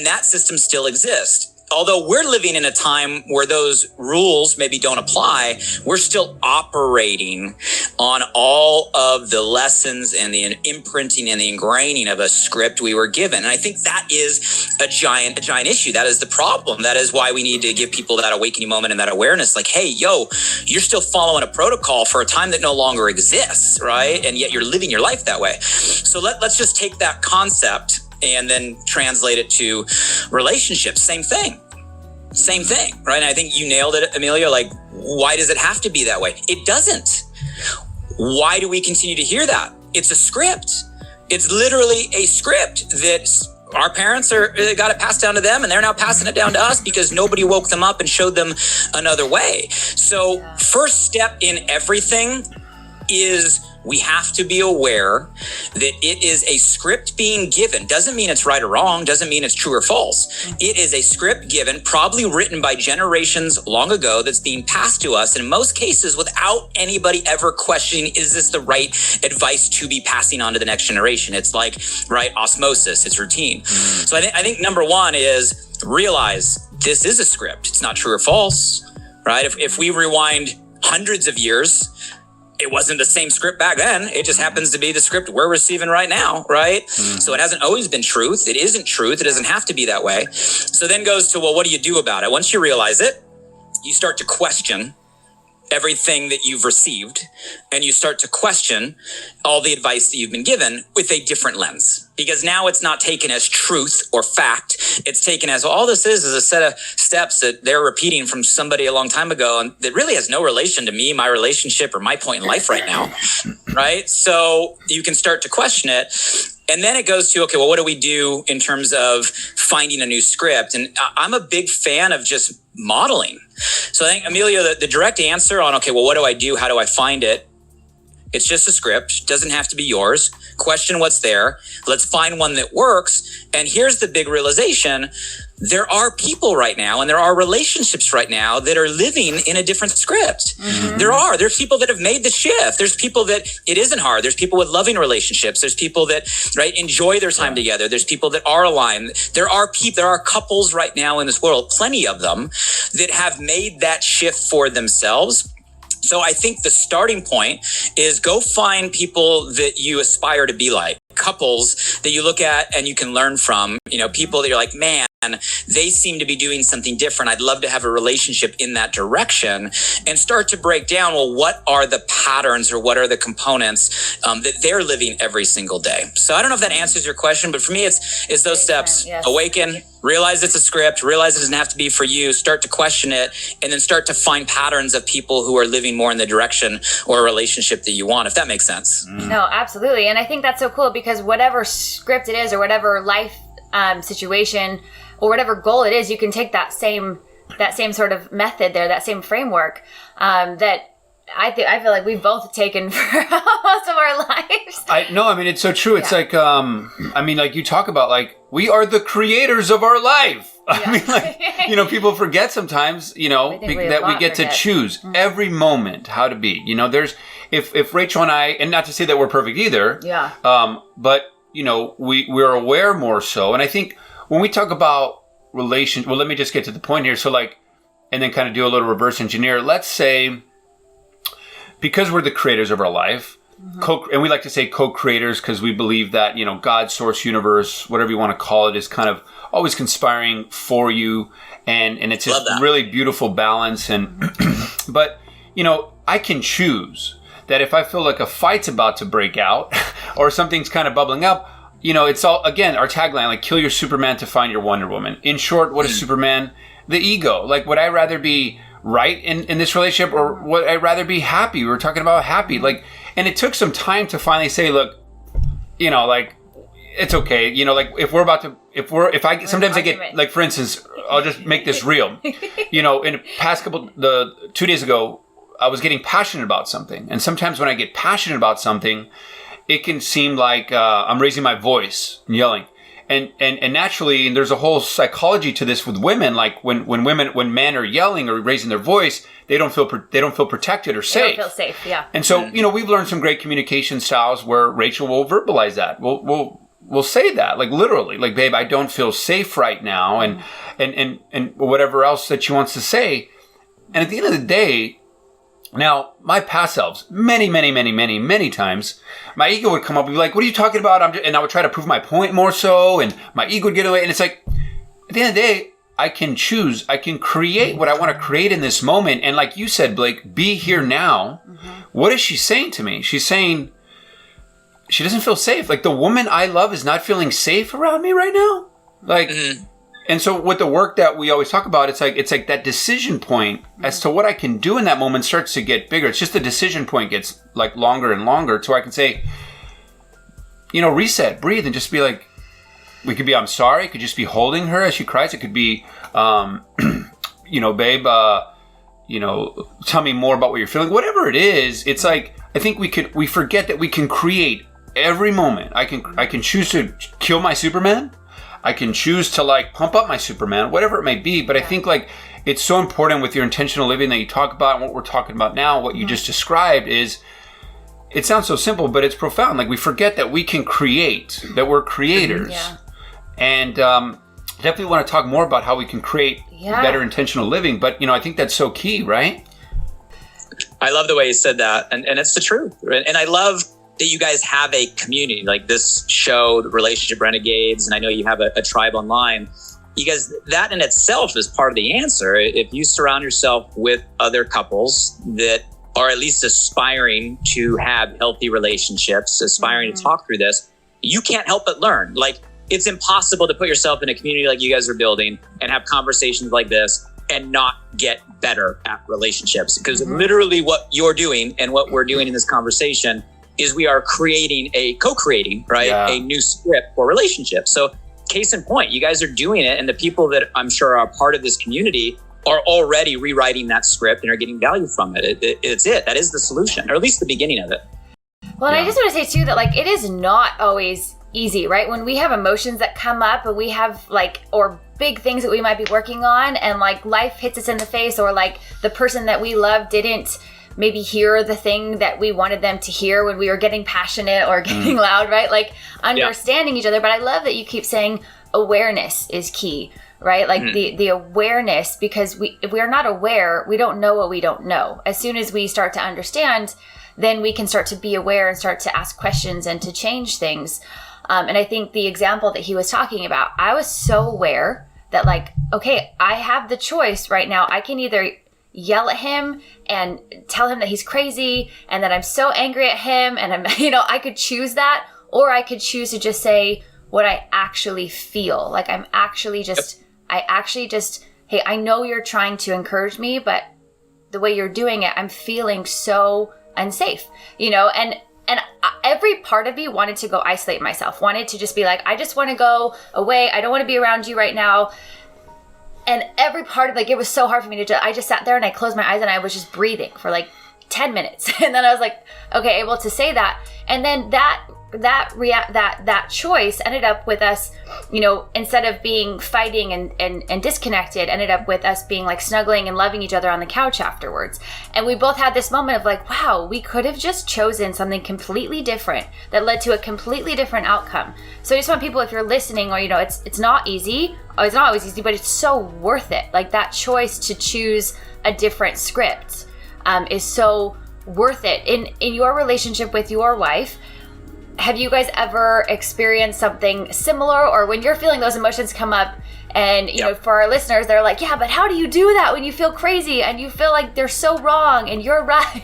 S3: that system still exists. Although we're living in a time where those rules maybe don't apply, we're still operating on all of the lessons and the imprinting and the ingraining of a script we were given. And I think that is a giant issue. That is the problem. That is why we need to give people that awakening moment and that awareness, like, hey, you're still following a protocol for a time that no longer exists, right? And yet you're living your life that way. So let's just take that concept and then translate it to relationships. Same thing, right? And I think you nailed it, Emilio. Like, why does it have to be that way? It doesn't. Why do we continue to hear that? It's a script. It's literally a script that our parents got it passed down to them, and they're now passing it down to us because nobody woke them up and showed them another way. So first step in everything is we have to be aware that it is a script being given. Doesn't mean it's right or wrong. Doesn't mean it's true or false. It is a script given, probably written by generations long ago, that's being passed to us. In most cases, without anybody ever questioning, is this the right advice to be passing on to the next generation? It's like, right, osmosis, it's routine. So I think number one is realize this is a script. It's not true or false, right? If we rewind hundreds of years, it wasn't the same script back then. It just happens to be the script we're receiving right now, right? So it hasn't always been truth. It isn't truth. It doesn't have to be that way. So then goes to, well, what do you do about it? Once you realize it, you start to question everything that you've received, and you start to question all the advice that you've been given with a different lens, because now it's not taken as truth or fact. it's taken as all this is a set of steps that they're repeating from somebody a long time ago, and that really has no relation to me, my relationship, or my point in life right now, right? So you can start to question it. And then it goes to, okay, well, what do we do in terms of finding a new script? And I'm a big fan of just modeling. So I think, Emilio, the direct answer on, okay, well, what do I do? How do I find it? It's just a script. It doesn't have to be yours. Question what's there. Let's find one that works. And here's the big realization. There are people right now and there are relationships right now that are living in a different script. Mm-hmm. There's people that have made the shift. There's people that it isn't hard. There's people with loving relationships. There's people that, right, enjoy their time together. There's people that are aligned. There are couples right now in this world, plenty of them, that have made that shift for themselves. So I think the starting point is go find people that you aspire to be like, couples that you look at and you can learn from, people that you're like, man, they seem to be doing something different. I'd love to have a relationship in that direction, and start to break down, well, what are the patterns or what are the components that they're living every single day? So I don't know if that answers your question, but for me, it's those steps. Yes. Awaken, realize it's a script, realize it doesn't have to be for you, start to question it, and then start to find patterns of people who are living more in the direction or a relationship that you want, if that makes sense.
S1: No, absolutely. And I think that's so cool, because whatever script it is or whatever life situation or whatever goal it is, you can take that same sort of method there, that same framework that I feel like we've both taken for most of our lives.
S2: It's so true. It's like like you talk about, like, we are the creators of our life. Yeah. People forget sometimes, that we get to choose every moment how to be. There's, if Rachel and I, and not to say that we're perfect either. Yeah. But we're aware more so. And I think when we talk about relations, well, let me just get to the point here. So and then kind of do a little reverse engineer. Let's say, because we're the creators of our life, and we like to say co-creators because we believe that, God, source, universe, whatever you want to call it, is kind of always conspiring for you. And it's this really beautiful balance. And, but, I can choose that if I feel like a fight's about to break out or something's kind of bubbling up, it's all, again, our tagline, like, kill your Superman to find your Wonder Woman. In short, what is Superman? The ego. Like, would I rather be right in this relationship, or would I rather be happy? We were talking about happy. And it took some time to finally say, look, it's okay. Sometimes I get, like, for instance, I'll just make this real. In the past 2 days ago, I was getting passionate about something. And sometimes when I get passionate about something, it can seem like I'm raising my voice and yelling. And naturally, and there's a whole psychology to this with women. Like when men are yelling or raising their voice, they don't feel protected or safe. They don't feel safe, yeah. And so, we've learned some great communication styles where Rachel will verbalize that. We'll say that, like, literally, like, babe, I don't feel safe right now, and whatever else that she wants to say. And at the end of the day, now, my past selves, many, many, many, many, many times, my ego would come up and be like, what are you talking about? And I would try to prove my point more so, and my ego would get away. And it's like, at the end of the day, I can choose. I can create what I want to create in this moment. And like you said, Blake, be here now. Mm-hmm. What is she saying to me? She's saying she doesn't feel safe. Like, the woman I love is not feeling safe around me right now. Like... Mm-hmm. And so with the work that we always talk about, it's like that decision point as to what I can do in that moment starts to get bigger. It's just the decision point gets, like, longer and longer, so I can say, reset, breathe, and just be like, we could be, I'm sorry. It could just be holding her as she cries. It could be, babe, tell me more about what you're feeling. Whatever it is, it's like, I think we forget that we can create every moment. I can choose to kill my Superman. I can choose to, like, pump up my Superman, whatever it may be. But I think, like, it's so important with your intentional living that you talk about, and what we're talking about now, what you just described is, it sounds so simple, but it's profound. Like, we forget that we can create, that we're creators. Yeah. And definitely want to talk more about how we can create better intentional living. But, I think that's so key, right?
S3: I love the way you said that. And it's the truth. And I love that you guys have a community like this show, the Relationship Renegades, and I know you have a tribe online. You guys, that in itself is part of the answer. If you surround yourself with other couples that are at least aspiring to have healthy relationships, aspiring to talk through this, you can't help but learn. Like, it's impossible to put yourself in a community like you guys are building and have conversations like this and not get better at relationships. Because literally what you're doing and what we're doing in this conversation is we are co-creating, right?
S2: Yeah.
S3: A new script for relationships. So case in point, you guys are doing it, and the people that I'm sure are part of this community are already rewriting that script and are getting value from it. That is the solution, or at least the beginning of it.
S1: Well, and I just want to say too that like it is not always easy, right? When we have emotions that come up and we have like, or big things that we might be working on, and like life hits us in the face, or like the person that we love didn't maybe hear the thing that we wanted them to hear when we were getting passionate or getting loud, right? Like understanding each other. But I love that you keep saying awareness is key, right? Like the awareness, because if we are not aware, we don't know what we don't know. As soon as we start to understand, then we can start to be aware and start to ask questions and to change things. And I think the example that he was talking about, I was so aware that like, okay, I have the choice right now. I can either yell at him and tell him that he's crazy and that I'm so angry at him, and I'm, I could choose that, or I could choose to just say what I actually feel. Like I actually just, hey, I know you're trying to encourage me, but the way you're doing it, I'm feeling so unsafe, and every part of me wanted to go isolate myself, wanted to just be like, I just want to go away. I don't want to be around you right now. And every part of it was so hard for me to I just sat there and I closed my eyes and I was just breathing for like 10 minutes. And then I was like, okay, able to say that. And then that choice ended up with us, instead of being fighting and disconnected, ended up with us being like snuggling and loving each other on the couch afterwards. And we both had this moment of like, wow, we could have just chosen something completely different that led to a completely different outcome. So I just want people, if you're listening, or it's not easy, or it's not always easy, but it's so worth it. Like that choice to choose a different script is so worth it. In your relationship with your wife, have you guys ever experienced something similar, or when you're feeling those emotions come up and, for our listeners, they're like, yeah, but how do you do that when you feel crazy and you feel like they're so wrong and you're right?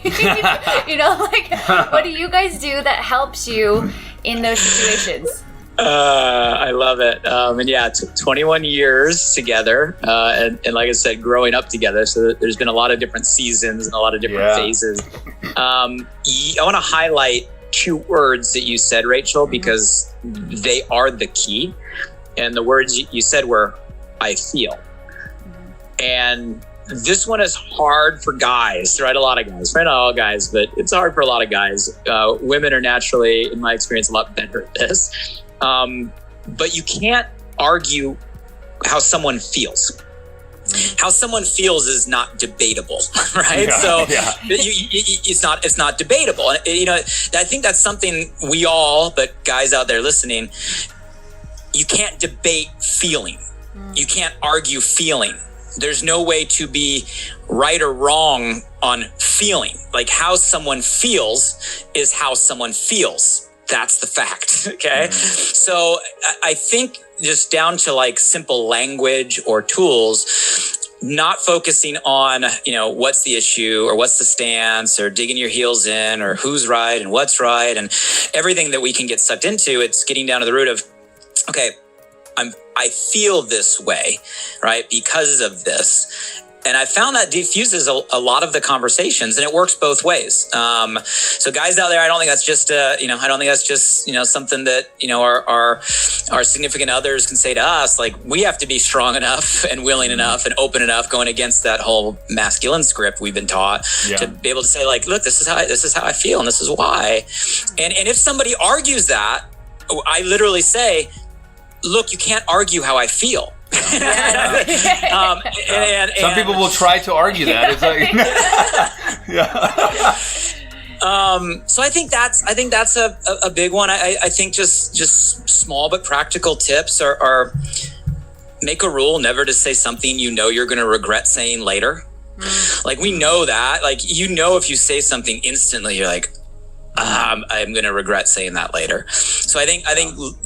S1: What do you guys do that helps you in those situations?
S3: I love it. And yeah, 21 years together. And like I said, growing up together. So there's been a lot of different seasons and a lot of different phases. I want to highlight 2 words that you said, Rachel, because they are the key. And the words you said were, I feel. And this one is hard for guys, right? A lot of guys, right? Not all guys, but it's hard for a lot of guys. Women are naturally, in my experience, a lot better at this. But you can't argue how someone feels. How someone feels is not debatable, right? It's not debatable. And, I think that's something we all, but guys out there listening, you can't debate feeling. You can't argue feeling. There's no way to be right or wrong on feeling. Like how someone feels is how someone feels. That's the fact. Okay. So I think just down to like simple language or tools, not focusing on, what's the issue or what's the stance or digging your heels in or who's right and what's right and everything that we can get sucked into. It's getting down to the root of, okay, I feel this way, right? Because of this. And I found that diffuses a lot of the conversations, and it works both ways. So guys out there, I don't think that's just, something that, our significant others can say to us. Like we have to be strong enough and willing enough and open enough, going against that whole masculine script we've been taught, to be able to say like, look, this is how I feel, and this is why. And if somebody argues that, I literally say, look, you can't argue how I feel.
S2: Some people will try to argue that. It's like,
S3: so I think that's a big one. I think just small but practical tips are make a rule never to say something you're going to regret saying later. Like we know that, like if you say something instantly, you're like, I'm going to regret saying that later. So I think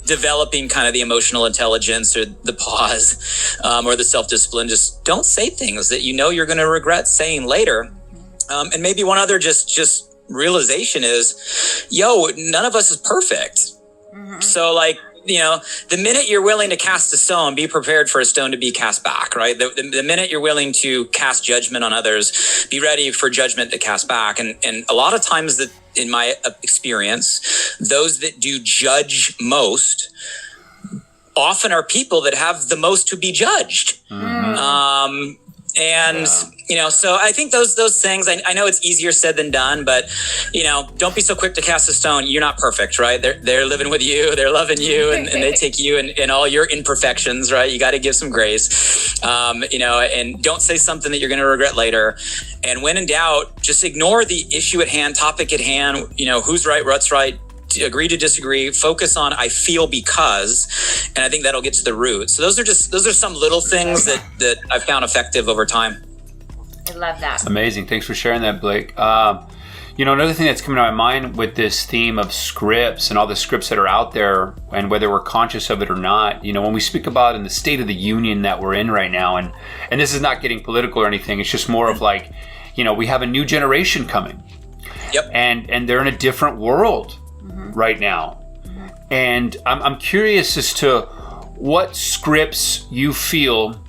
S3: developing kind of the emotional intelligence or the pause or the self-discipline, just don't say things that you're going to regret saying later. And maybe one other just realization is, none of us is perfect. So like the minute you're willing to cast a stone, be prepared for a stone to be cast back, right? The minute you're willing to cast judgment on others, be ready for judgment to cast back. And a lot of times that, in my experience, those that do judge most often are people that have the most to be judged. So I think those things, I know it's easier said than done, but, don't be so quick to cast a stone. You're not perfect, right? They're living with you, they're loving you, and they take you in all your imperfections, right? You got to give some grace, and don't say something that you're going to regret later. And when in doubt, just ignore the issue at hand, topic at hand, who's right, what's right. Agree to disagree, focus on I feel because, and I think that'll get to the root. So those are some little things that I've found effective over time.
S1: I love that.
S2: That's amazing. Thanks for sharing that, Blake. Another thing that's coming to my mind with this theme of scripts and all the scripts that are out there, and whether we're conscious of it or not, when we speak about in the state of the union that we're in right now, and this is not getting political or anything, it's just more of like, we have a new generation coming.
S3: Yep.
S2: And they're in a different world right now. And I'm curious as to what scripts you feel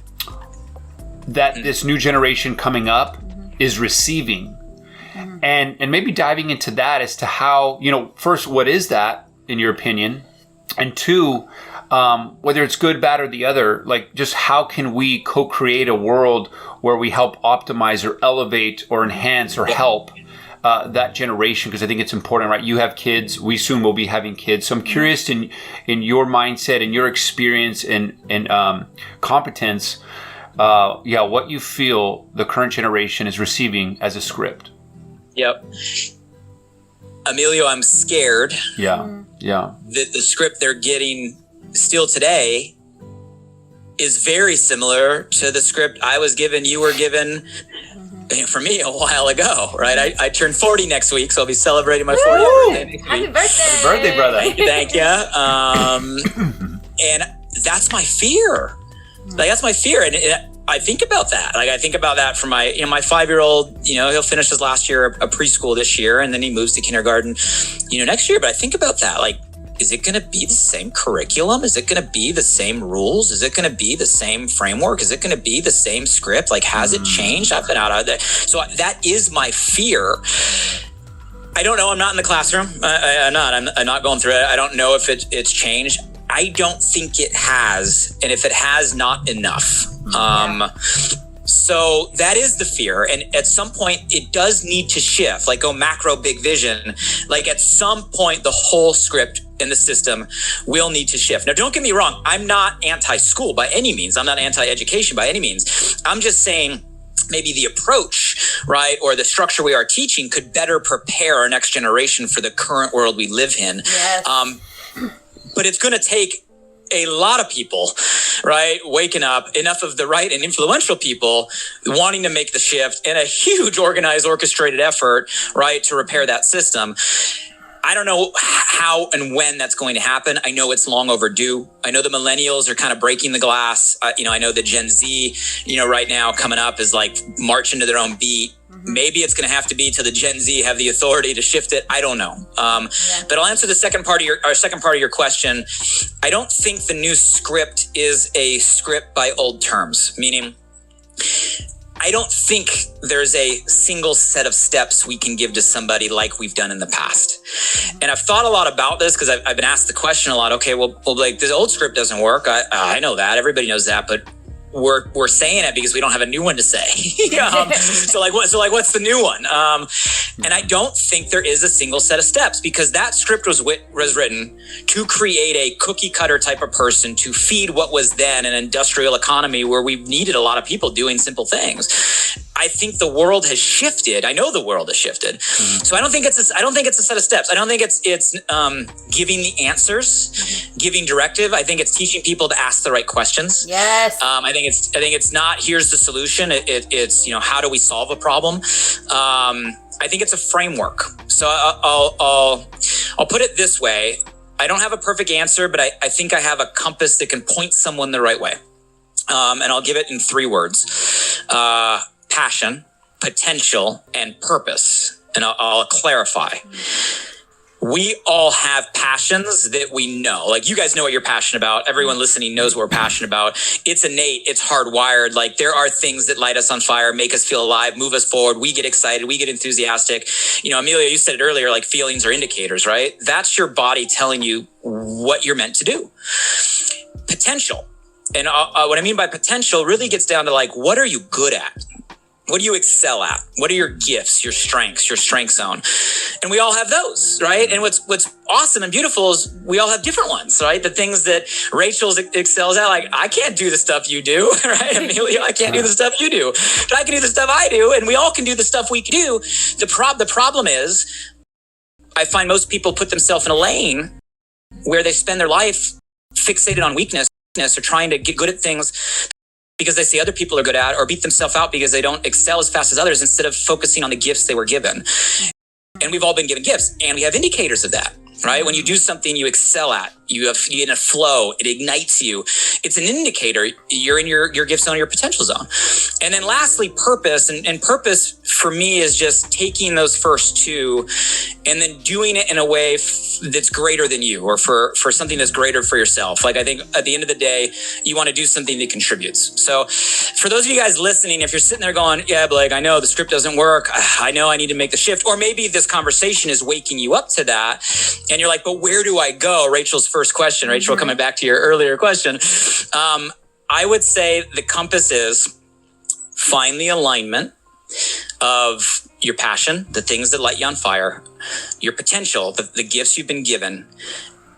S2: that this new generation coming up is receiving. And maybe diving into that as to how, first, what is that in your opinion? And two, whether it's good, bad, or the other, like just how can we co-create a world where we help optimize or elevate or enhance or help that generation, because I think it's important, right? You have kids. We soon will be having kids. So I'm curious in your mindset and your experience and competence, what you feel the current generation is receiving as a script.
S3: Yep. Emilio, I'm scared.
S2: Yeah.
S3: That the script they're getting still today is very similar to the script I was given, you were given, for me a while ago, right? I turn 40 next week, so I'll be celebrating my 40th birthday next
S1: Happy
S3: week.
S1: birthday.
S2: Happy birthday, brother.
S3: Thank you. And that's my fear. Like, that's my fear. And I think about that. Like, I think about that for my 5-year-old, he'll finish his last year of preschool this year, and then he moves to kindergarten, next year. But I think about that. Like, is it going to be the same curriculum? Is it going to be the same rules? Is it going to be the same framework? Is it going to be the same script? Like, has it changed? I've been out of that. So that is my fear. I don't know. I'm not in the classroom. I'm not going through it. I don't know if it's changed. I don't think it has. And if it has, not enough. So that is the fear. And at some point it does need to shift, like go macro, big vision. Like at some point, the whole script in the system will need to shift. Now, don't get me wrong. I'm not anti-school by any means. I'm not anti-education by any means. I'm just saying maybe the approach, right, or the structure we are teaching could better prepare our next generation for the current world we live in.
S1: Yes.
S3: But it's going to take a lot of people, right, waking up, enough of the right and influential people wanting to make the shift, and a huge organized, orchestrated effort, right, to repair that system. I don't know how and when that's going to happen. I know it's long overdue. I know the millennials are kind of breaking the glass. I know the Gen Z, right now coming up is like marching to their own beat. Maybe it's going to have to be to the Gen Z have the authority to shift it. I don't know. But I'll answer the second part of your question. I don't think the new script is a script by old terms, meaning I don't think there's a single set of steps we can give to somebody like we've done in the past. And I've thought a lot about this because I've been asked the question a lot. Okay, well, like this old script doesn't work. I know that. Everybody knows that. But we're saying it because we don't have a new one to say. So what's the new one? And I don't think there is a single set of steps, because that script was written to create a cookie cutter type of person to feed what was then an industrial economy where we needed a lot of people doing simple things. I think the world has shifted. I know the world has shifted. So I don't think it's a set of steps. I don't think it's giving the answers, giving directive. I think it's teaching people to ask the right questions. Yes. I think it's not here's the solution. It's how do we solve a problem? I think it's a framework. So I'll put it this way. I don't have a perfect answer, but I think I have a compass that can point someone the right way. And I'll give it in 3 words. Passion, potential, and purpose. And I'll clarify. we all have passions that we know. Like, you guys know what you're passionate about. Everyone listening knows what we're passionate about. It's innate. It's hardwired. Like, there are things that light us on fire, make us feel alive, move us forward. We get excited. We get enthusiastic. You know, Emilio, you said it earlier, like, feelings are indicators, right? That's your body telling you what you're meant to do. Potential. And what I mean by potential really gets down to, like, what are you good at? What do you excel at? What are your gifts, your strengths, your strength zone? And we all have those, right? And what's awesome and beautiful is we all have different ones, right? The things that Rachel excels at, like, I can't do the stuff you do, right? Emilio, I can't do the stuff you do, but I can do the stuff I do, and we all can do the stuff we can do. The problem is, I find most people put themselves in a lane where they spend their life fixated on weakness or trying to get good at things because they see other people are good at, or beat themselves out because they don't excel as fast as others, instead of focusing on the gifts they were given. And we've all been given gifts, and we have indicators of that, right? When you do something you excel at, you're in a flow, it ignites you. It's an indicator you're in your gift zone, your potential zone. And then lastly, purpose. And purpose for me is just taking those first two and then doing it in a way that's greater than you, or for something that's greater for yourself. Like, I think at the end of the day, you want to do something that contributes. So for those of you guys listening, if you're sitting there going, yeah, Blake, I know the script doesn't work. I know I need to make the shift. Or maybe this conversation is waking you up to that. And you're like, but where do I go? Rachel's first question, Rachel, coming back to your earlier question. I would say the compass is find the alignment of your passion, the things that light you on fire, your potential, the gifts you've been given,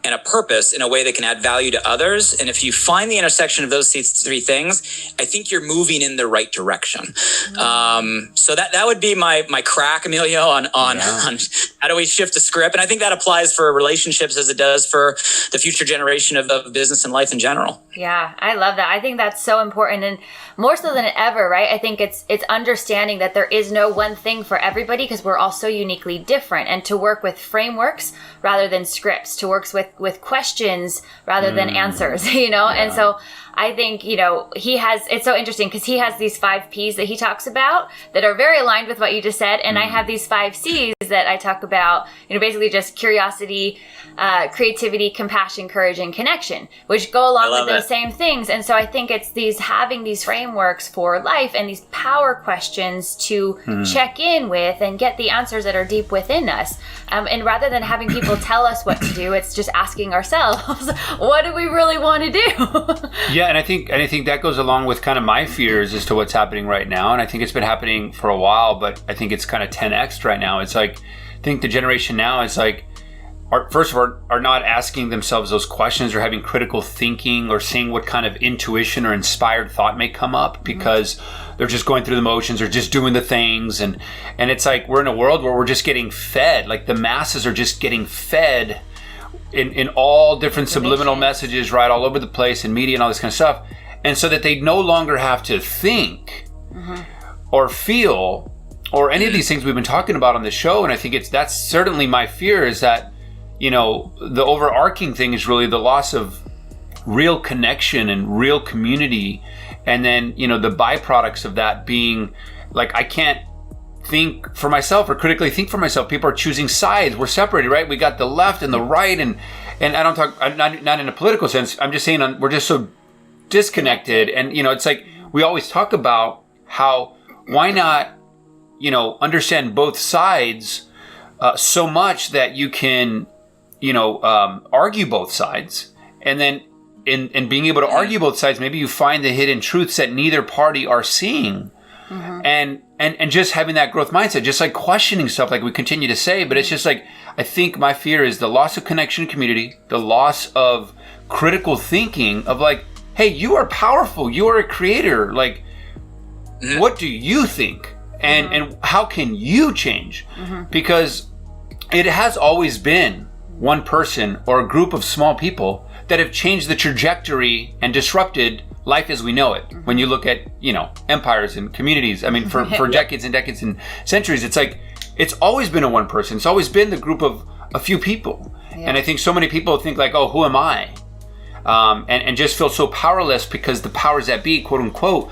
S3: and a purpose in a way that can add value to others. And if you find the intersection of those three things, I think you're moving in the right direction. So that would be my crack, Emilio, on how do we shift the script. And I think that applies for relationships as it does for the future generation of business and life in general.
S1: Yeah, I love that. I think that's so important, and more so than ever, right? I think it's understanding that there is no one thing for everybody, because we're all so uniquely different, and to work with frameworks rather than scripts, to work with questions rather than answers, you know? Yeah. And so I think, you know, it's so interesting because he has these 5 P's that he talks about that are very aligned with what you just said. And I have these 5 C's that I talk about, you know, basically just curiosity, creativity, compassion, courage, and connection, which go along with those same things. And so I think it's having these frameworks for life and these power questions to check in with and get the answers that are deep within us. And rather than having people tell us what to do, it's just asking ourselves, what do we really want to do?
S2: Yeah, and I think that goes along with kind of my fears as to what's happening right now. And I think it's been happening for a while, but I think it's kind of 10x right now. It's like, I think the generation now is like, first of all, are not asking themselves those questions or having critical thinking or seeing what kind of intuition or inspired thought may come up, because they're just going through the motions or just doing the things. And it's like, we're in a world where we're just getting fed, like the masses are just getting fed in all different subliminal messages, right, all over the place, in media and all this kind of stuff. And so that they no longer have to think or feel or any of these things we've been talking about on the show. And I think that's certainly my fear, is that, you know, the overarching thing is really the loss of real connection and real community. And then, you know, the byproducts of that being like, I can't think for myself or critically think for myself. People are choosing sides. We're separated, right? We got the left and the right, and I don't talk, not in a political sense. I'm just saying we're just so disconnected. And, you know, it's like, we always talk about how, why not, you know, understand both sides so much that you can, you know, argue both sides. And then in being able to argue both sides, maybe you find the hidden truths that neither party are seeing. And just having that growth mindset, just like questioning stuff like we continue to say. But it's just like, I think my fear is the loss of connection and community, the loss of critical thinking of like, hey, you are powerful, you are a creator, like, what do you think? And how can you change? Because it has always been one person or a group of small people that have changed the trajectory and disrupted life as we know it. When you look at, you know, empires and communities, I mean, for decades and decades and centuries, it's like, it's always been a one person. It's always been the group of a few people. And I think so many people think like, oh, who am I? And just feel so powerless because the powers that be, quote unquote,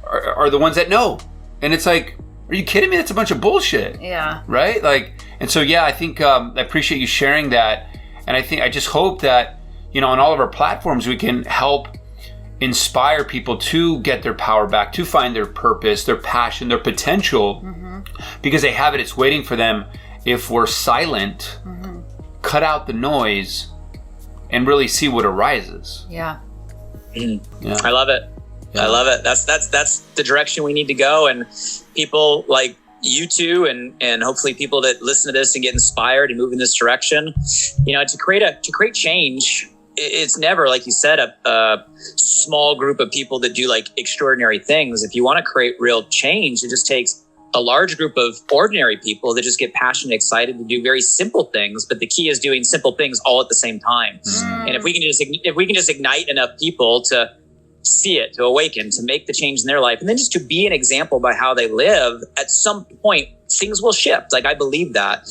S2: are the ones that know. And it's like, are you kidding me? That's a bunch of bullshit.
S1: Yeah.
S2: Right? Like, and so, yeah, I think I appreciate you sharing that. And I just hope that, on all of our platforms, we can help inspire people to get their power back, to find their purpose, their passion, their potential, because they have it. It's waiting for them if we're silent, cut out the noise, and really see what arises.
S1: Yeah.
S3: Yeah. I love it. Yeah. I love it. That's the direction we need to go. And people like you two, and hopefully people that listen to this and get inspired and move in this direction, to create change. It's never, like you said, a small group of people that do like extraordinary things. If you want to create real change, it just takes a large group of ordinary people that just get passionate, excited to do very simple things. But the key is doing simple things all at the same time. And if we can just ignite enough people to see it, to awaken, to make the change in their life, and then just to be an example by how they live, at some point things will shift. Like, I believe that.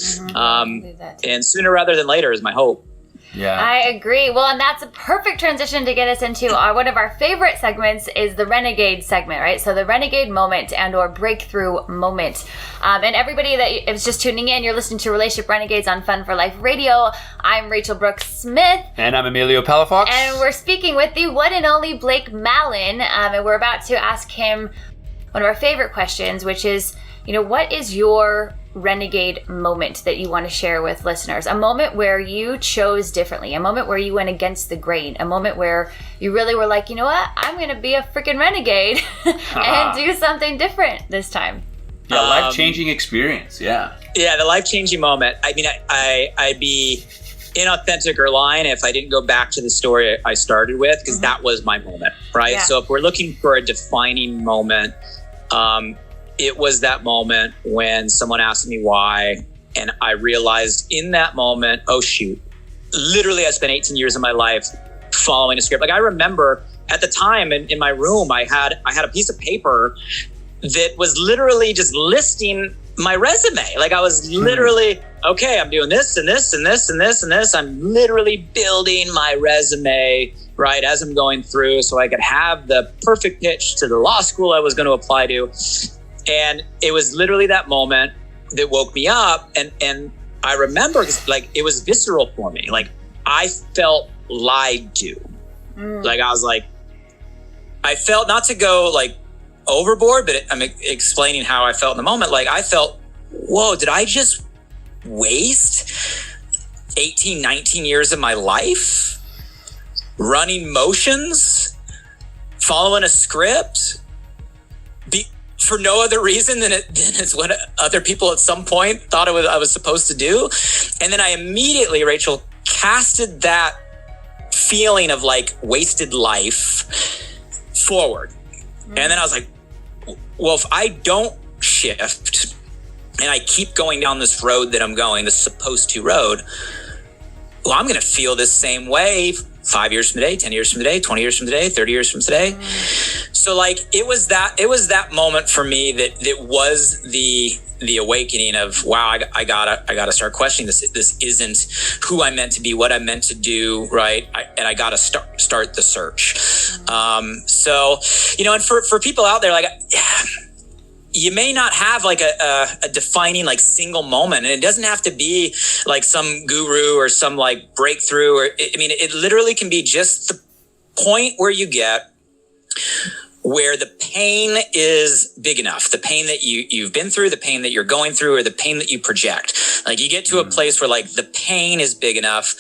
S3: And sooner rather than later is my hope.
S2: Yeah,
S1: I agree. Well, and that's a perfect transition to get us into one of our favorite segments is the Renegade segment, right? So the Renegade moment and or breakthrough moment. And everybody that is just tuning in, you're listening to Relationship Renegades on Fun for Life Radio. I'm Rachele Brooke Smith.
S2: And I'm Emilio Palafox.
S1: And we're speaking with the one and only Blake Mallen. And we're about to ask him one of our favorite questions, which is, what is your renegade moment that you want to share with listeners? A moment where you chose differently, a moment where you went against the grain, a moment where you really were like, you know what, I'm going to be a freaking renegade and do something different this time.
S2: Yeah, life-changing experience, yeah.
S3: Yeah, the life-changing moment. I mean, I'd be inauthentic or lying if I didn't go back to the story I started with, because that was my moment, right? Yeah. So if we're looking for a defining moment, it was that moment when someone asked me why, and I realized in that moment, oh shoot, literally I spent 18 years of my life following a script. Like, I remember at the time in my room, I had a piece of paper that was literally just listing my resume. Like, I was literally, okay, I'm doing this and this and this and this and this. I'm literally building my resume, right, as I'm going through, so I could have the perfect pitch to the law school I was going to apply to. And it was literally that moment that woke me up. And I remember, like, it was visceral for me. Like, I felt lied to. Like, I was like, I felt, not to go like overboard, but I'm explaining how I felt in the moment. Like, I felt, whoa, did I just waste 18, 19 years of my life running motions, following a script, for no other reason than it's what other people at some point thought I was supposed to do? And then I immediately, Rachel, casted that feeling of like wasted life forward. And then I was like, well, if I don't shift and I keep going down this road that I'm going, this supposed to road, well, I'm going to feel this same way 5 years from today, 10 years from today, 20 years from today, 30 years from today. So like, it was that moment for me that was the awakening of, wow, I gotta start questioning this. This isn't who I'm meant to be, what I'm meant to do, right? And I gotta start the search. So, and for people out there, like, you may not have like a defining like single moment, and it doesn't have to be like some guru or some like breakthrough, or it literally can be just the point where you get where the pain is big enough, the pain that you've been through, the pain that you're going through, or the pain that you project. Like, you get to a place where like the pain is big enough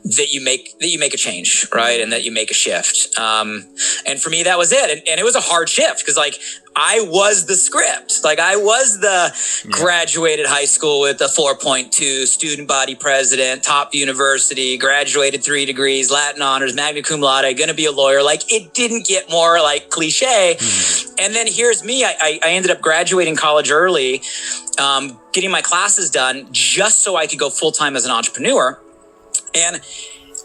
S3: that you make a change, right? And that you make a shift. And for me, that was it. And it was a hard shift, because like, I was the script. Like, I was the graduated high school with a 4.2, student body president, top university, graduated 3 degrees, Latin honors, magna cum laude, gonna be a lawyer. Like, it didn't get more like cliche. And then here's me. I ended up graduating college early, getting my classes done just so I could go full-time as an entrepreneur. And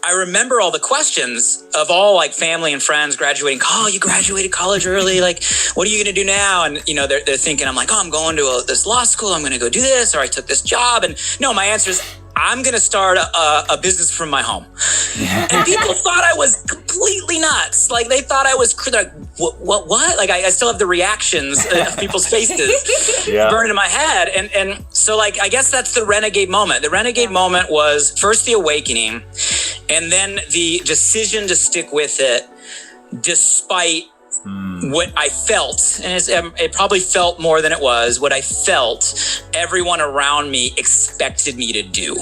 S3: I remember all the questions of all like family and friends graduating. Oh, you graduated college early. Like, what are you going to do now? And, they're thinking, I'm like, oh, I'm going to this law school. I'm going to go do this. Or I took this job. And no, my answer is, I'm going to start a business from my home. And people thought I was completely nuts. Like they thought I was like, what? Like I still have the reactions of people's faces burning in my head. And so like, I guess that's the renegade moment. The renegade moment was first the awakening and then the decision to stick with it despite what I felt, and it probably felt more than it was, what I felt everyone around me expected me to do.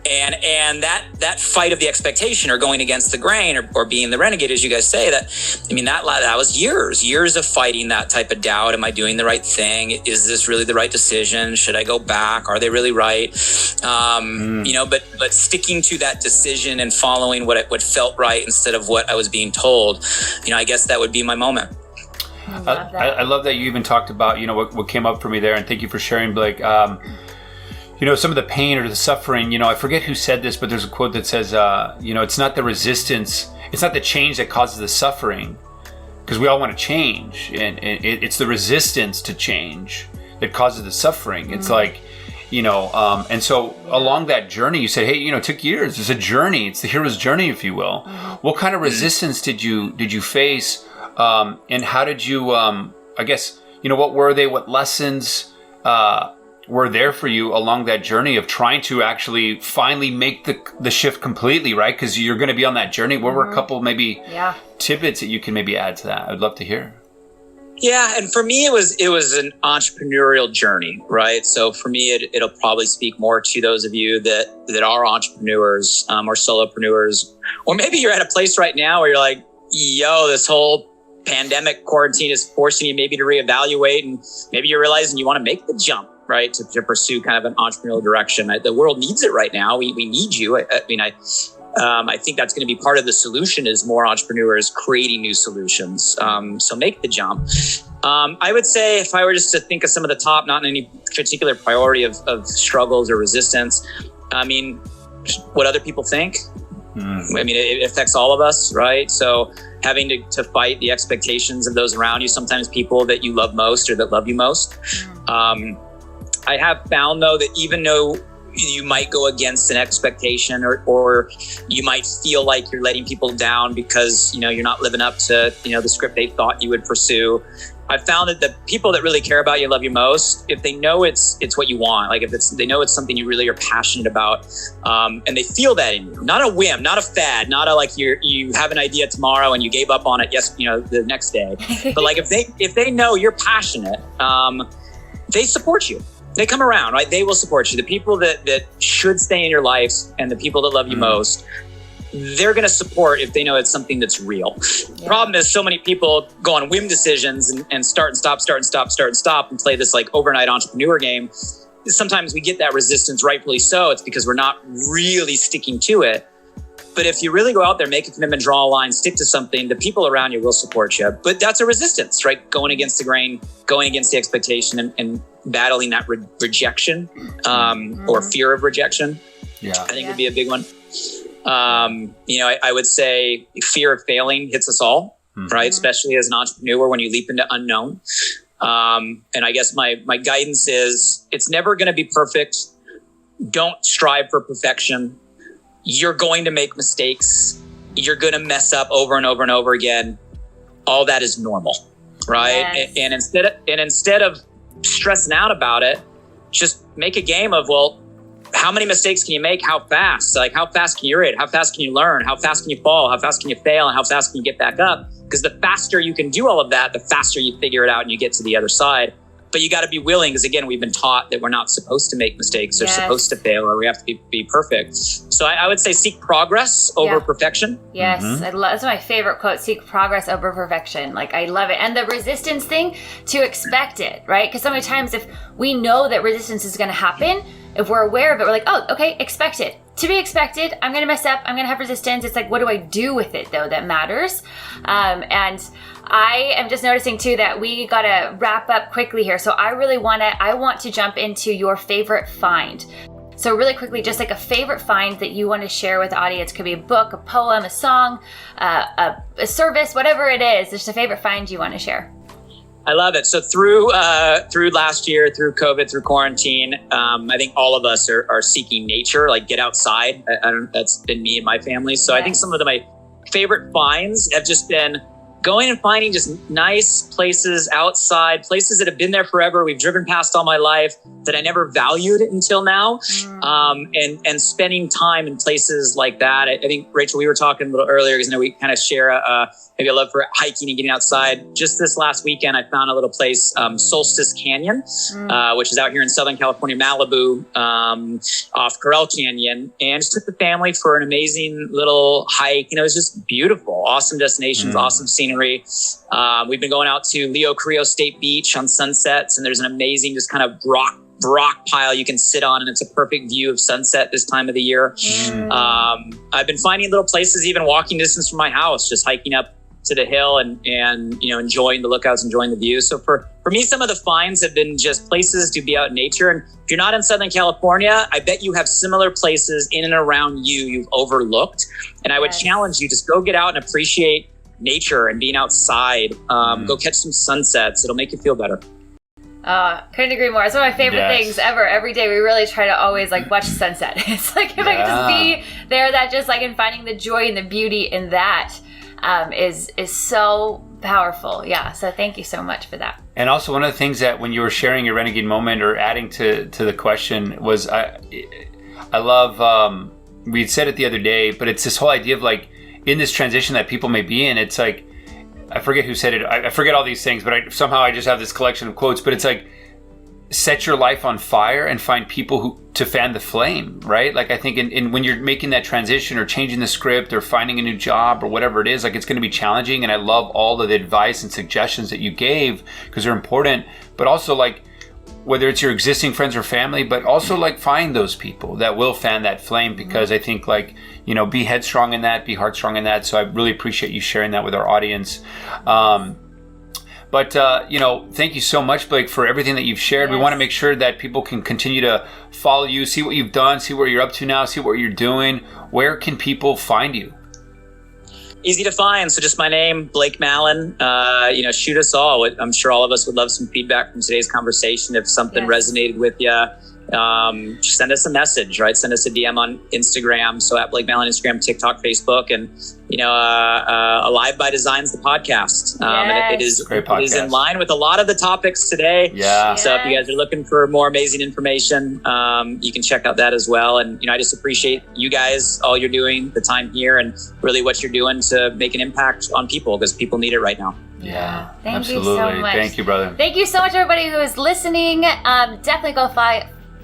S3: And that fight of the expectation or going against the grain or being the renegade, as you guys say, that was years of fighting that type of doubt. Am I doing the right thing? Is this really the right decision? Should I go back? Are they really right? But sticking to that decision and following what felt right instead of what I was being told, I guess that would be my moment.
S2: I love that you even talked about, what came up for me there. And thank you for sharing, Blake. Some of the pain or the suffering, I forget who said this, but there's a quote that says, it's not the resistance, it's not the change that causes the suffering, because we all want to change. And it's the resistance to change that causes the suffering. It's like, and so along that journey, you said, hey, it took years. It's a journey. It's the hero's journey, if you will. What kind of resistance did you face? And how did you, what were they? What lessons, were there for you along that journey of trying to actually finally make the shift completely, right? Because you're going to be on that journey. What were a couple maybe tidbits that you can maybe add to that? I'd love to hear.
S3: Yeah, and for me, it was an entrepreneurial journey, right? So for me, it'll probably speak more to those of you that are entrepreneurs or solopreneurs, or maybe you're at a place right now where you're like, yo, this whole pandemic quarantine is forcing you maybe to reevaluate, and maybe you're realizing you want to make the jump, right? To pursue kind of an entrepreneurial direction. The world needs it right now. We need you. I think that's going to be part of the solution is more entrepreneurs creating new solutions. So make the jump. I would say if I were just to think of some of the top, not in any particular priority of struggles or resistance, what other people think. It affects all of us, right? So having to fight the expectations of those around you, sometimes people that you love most or that love you most. I have found though that even though you might go against an expectation or you might feel like you're letting people down because, you're not living up to, the script they thought you would pursue. I've found that the people that really care about you, love you most, if they know it's what you want, like they know it's something you really are passionate about, and they feel that in you, not a whim, not a fad, not a like you have an idea tomorrow and you gave up on it the next day, but like if they know you're passionate, they support you. They come around, right? They will support you. The people that should stay in your life and the people that love you most, they're going to support if they know it's something that's real. The problem is so many people go on whim decisions and start and stop and play this like overnight entrepreneur game. Sometimes we get that resistance, rightfully so. It's because we're not really sticking to it. But if you really go out there, make a commitment, draw a line, stick to something, the people around you will support you. But that's a resistance, right? Going against the grain, going against the expectation and battling that rejection or fear of rejection, I think would be a big one. I would say fear of failing hits us all, right? Especially as an entrepreneur when you leap into unknown. And I guess my guidance is it's never going to be perfect. Don't strive for perfection. You're going to make mistakes. You're going to mess up over and over and over again. All that is normal, right? Yes. And instead of stressing out about it, just make a game of, well, how many mistakes can you make? How fast? Like, how fast can you iterate? How fast can you learn? How fast can you fall? How fast can you fail? And how fast can you get back up? Because the faster you can do all of that, the faster you figure it out and you get to the other side. But you got to be willing, because again, we've been taught that we're not supposed to make mistakes or supposed to fail, or we have to be perfect. So I would say seek progress over perfection.
S1: Yes, that's my favorite quote, seek progress over perfection. Like, I love it. And the resistance thing, to expect it, right? Because so many times if we know that resistance is going to happen, if we're aware of it, we're like, oh, okay, expect it. To be expected, I'm going to mess up, I'm going to have resistance. It's like, what do I do with it though that matters? And I am just noticing too that we got to wrap up quickly here. So I want to jump into your favorite find. So really quickly, just like a favorite find that you want to share with the audience. Could be a book, a poem, a song, a service, whatever it is. Just a favorite find you want to share.
S3: I love it. So through last year, through COVID, through quarantine, I think all of us are seeking nature, like get outside. That's been me and my family. So I think some of my favorite finds have just been going and finding just nice places outside, places that have been there forever. We've driven past all my life that I never valued until now. And spending time in places like that. I think, Rachel, we were talking a little earlier because we kind of share maybe a love for hiking and getting outside. Just this last weekend, I found a little place, Solstice Canyon, which is out here in Southern California, Malibu, off Corral Canyon, and just took the family for an amazing little hike. It was just beautiful, awesome destinations, awesome scenery. We've been going out to Leo Carrillo State Beach on sunsets, and there's an amazing just kind of rock pile you can sit on, and it's a perfect view of sunset this time of the year. I've been finding little places even walking distance from my house, just hiking up to the hill and enjoying the lookouts, enjoying the view. So for me, some of the finds have been just places to be out in nature. And if you're not in Southern California, I bet you have similar places in and around you've overlooked. And I would challenge you, just go get out and appreciate nature and being outside. Go catch some sunsets. It'll make you feel better.
S1: Couldn't agree more. It's one of my favorite things ever. Every day we really try to always watch sunset. It's like if I could just be there, that just in finding the joy and the beauty in that is so powerful. Yeah. So thank you so much for that.
S2: And also one of the things that when you were sharing your renegade moment or adding to the question was I love, we had said it the other day, but it's this whole idea of in this transition that people may be in, it's I forget who said it. I forget all these things, but somehow I just have this collection of quotes, but it's set your life on fire and find people to fan the flame, right? I think in when you're making that transition or changing the script or finding a new job or whatever it is, it's going to be challenging. And I love all of the advice and suggestions that you gave because they're important, but also whether it's your existing friends or family, but also find those people that will fan that flame because I think be headstrong in that, be heartstrong in that. So I really appreciate you sharing that with our audience. But thank you so much, Blake, for everything that you've shared. We want to make sure that people can continue to follow you, see what you've done, see where you're up to now, see what you're doing. Where can people find you?
S3: Easy to find. So just my name, Blake Mallen. Shoot us all. I'm sure all of us would love some feedback from today's conversation. If something resonated with you, just send us a message, right? Send us a DM on Instagram. So at Blake Mallen, Instagram, TikTok, Facebook, and Alive by Design's the podcast. And it is in line with a lot of the topics today.
S2: Yeah.
S3: So if you guys are looking for more amazing information, you can check out that as well. And I just appreciate you guys, all you're doing, the time here, and really what you're doing to make an impact on people because people need it right now.
S2: Yeah,
S1: thank
S2: absolutely.
S1: you so much.
S2: Thank you, brother.
S1: Thank you so much, everybody who is listening. Definitely go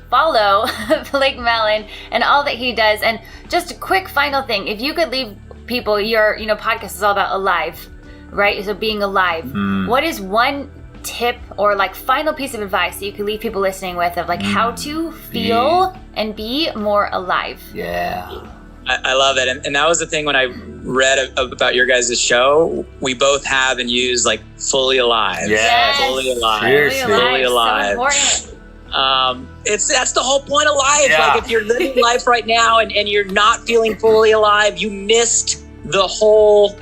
S1: follow Blake Mallen and all that he does. And just a quick final thing: if you could leave people, your podcast is all about alive, right? So being alive. What is one tip or final piece of advice that you could leave people listening with of how to feel and be more alive?
S2: Yeah.
S3: I love it. And that was the thing when I read about your guys' show, we both have and use fully alive.
S2: Yes.
S3: Fully alive.
S2: Seriously.
S3: Fully alive.
S1: So important.
S3: That's the whole point of life.
S2: Yeah.
S3: If you're living life right now and you're not feeling fully alive, you missed the whole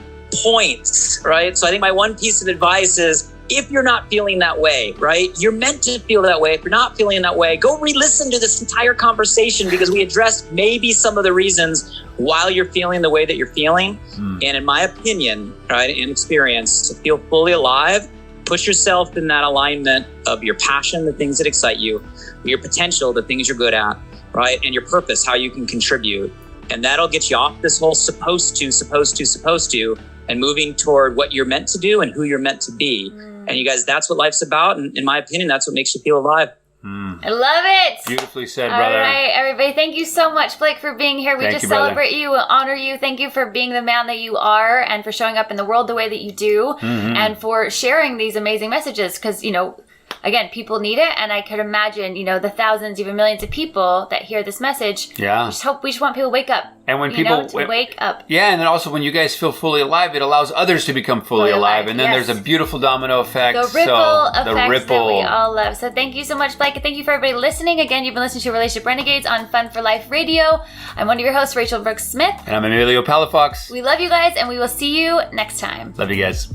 S3: point, right? So I think my one piece of advice is if you're not feeling that way, right? You're meant to feel that way. If you're not feeling that way, go re-listen to this entire conversation because we addressed maybe some of the reasons while you're feeling the way that you're feeling. And in my opinion, right, and experience, to feel fully alive, put yourself in that alignment of your passion, the things that excite you, your potential, the things you're good at, right? And your purpose, how you can contribute. And that'll get you off this whole supposed to, and moving toward what you're meant to do and who you're meant to be. And you guys, that's what life's about. And in my opinion, that's what makes you feel alive.
S1: I love it.
S2: Beautifully said, brother.
S1: All right, everybody. Thank you so much, Blake, for being here. We
S2: Thank
S1: just
S2: you, brother.
S1: celebrate you, honor you. Thank you for being the man that you are and for showing up in the world the way that you do and for sharing these amazing messages because, again, people need it. And I could imagine, the thousands, even millions of people that hear this message.
S2: Yeah.
S1: We just want people to wake up.
S2: And when
S1: wake up.
S2: Yeah, and then also when you guys feel fully alive, it allows others to become fully alive. And then there's a beautiful domino effect.
S1: The ripple effects that we all love. So thank you so much, Blake. And thank you for everybody listening. Again, you've been listening to Relationship Renegades on Fun for Life Radio. I'm one of your hosts, Rachel Brooke Smith.
S2: And I'm Emilio Palafox.
S1: We love you guys, and we will see you next time.
S2: Love you guys.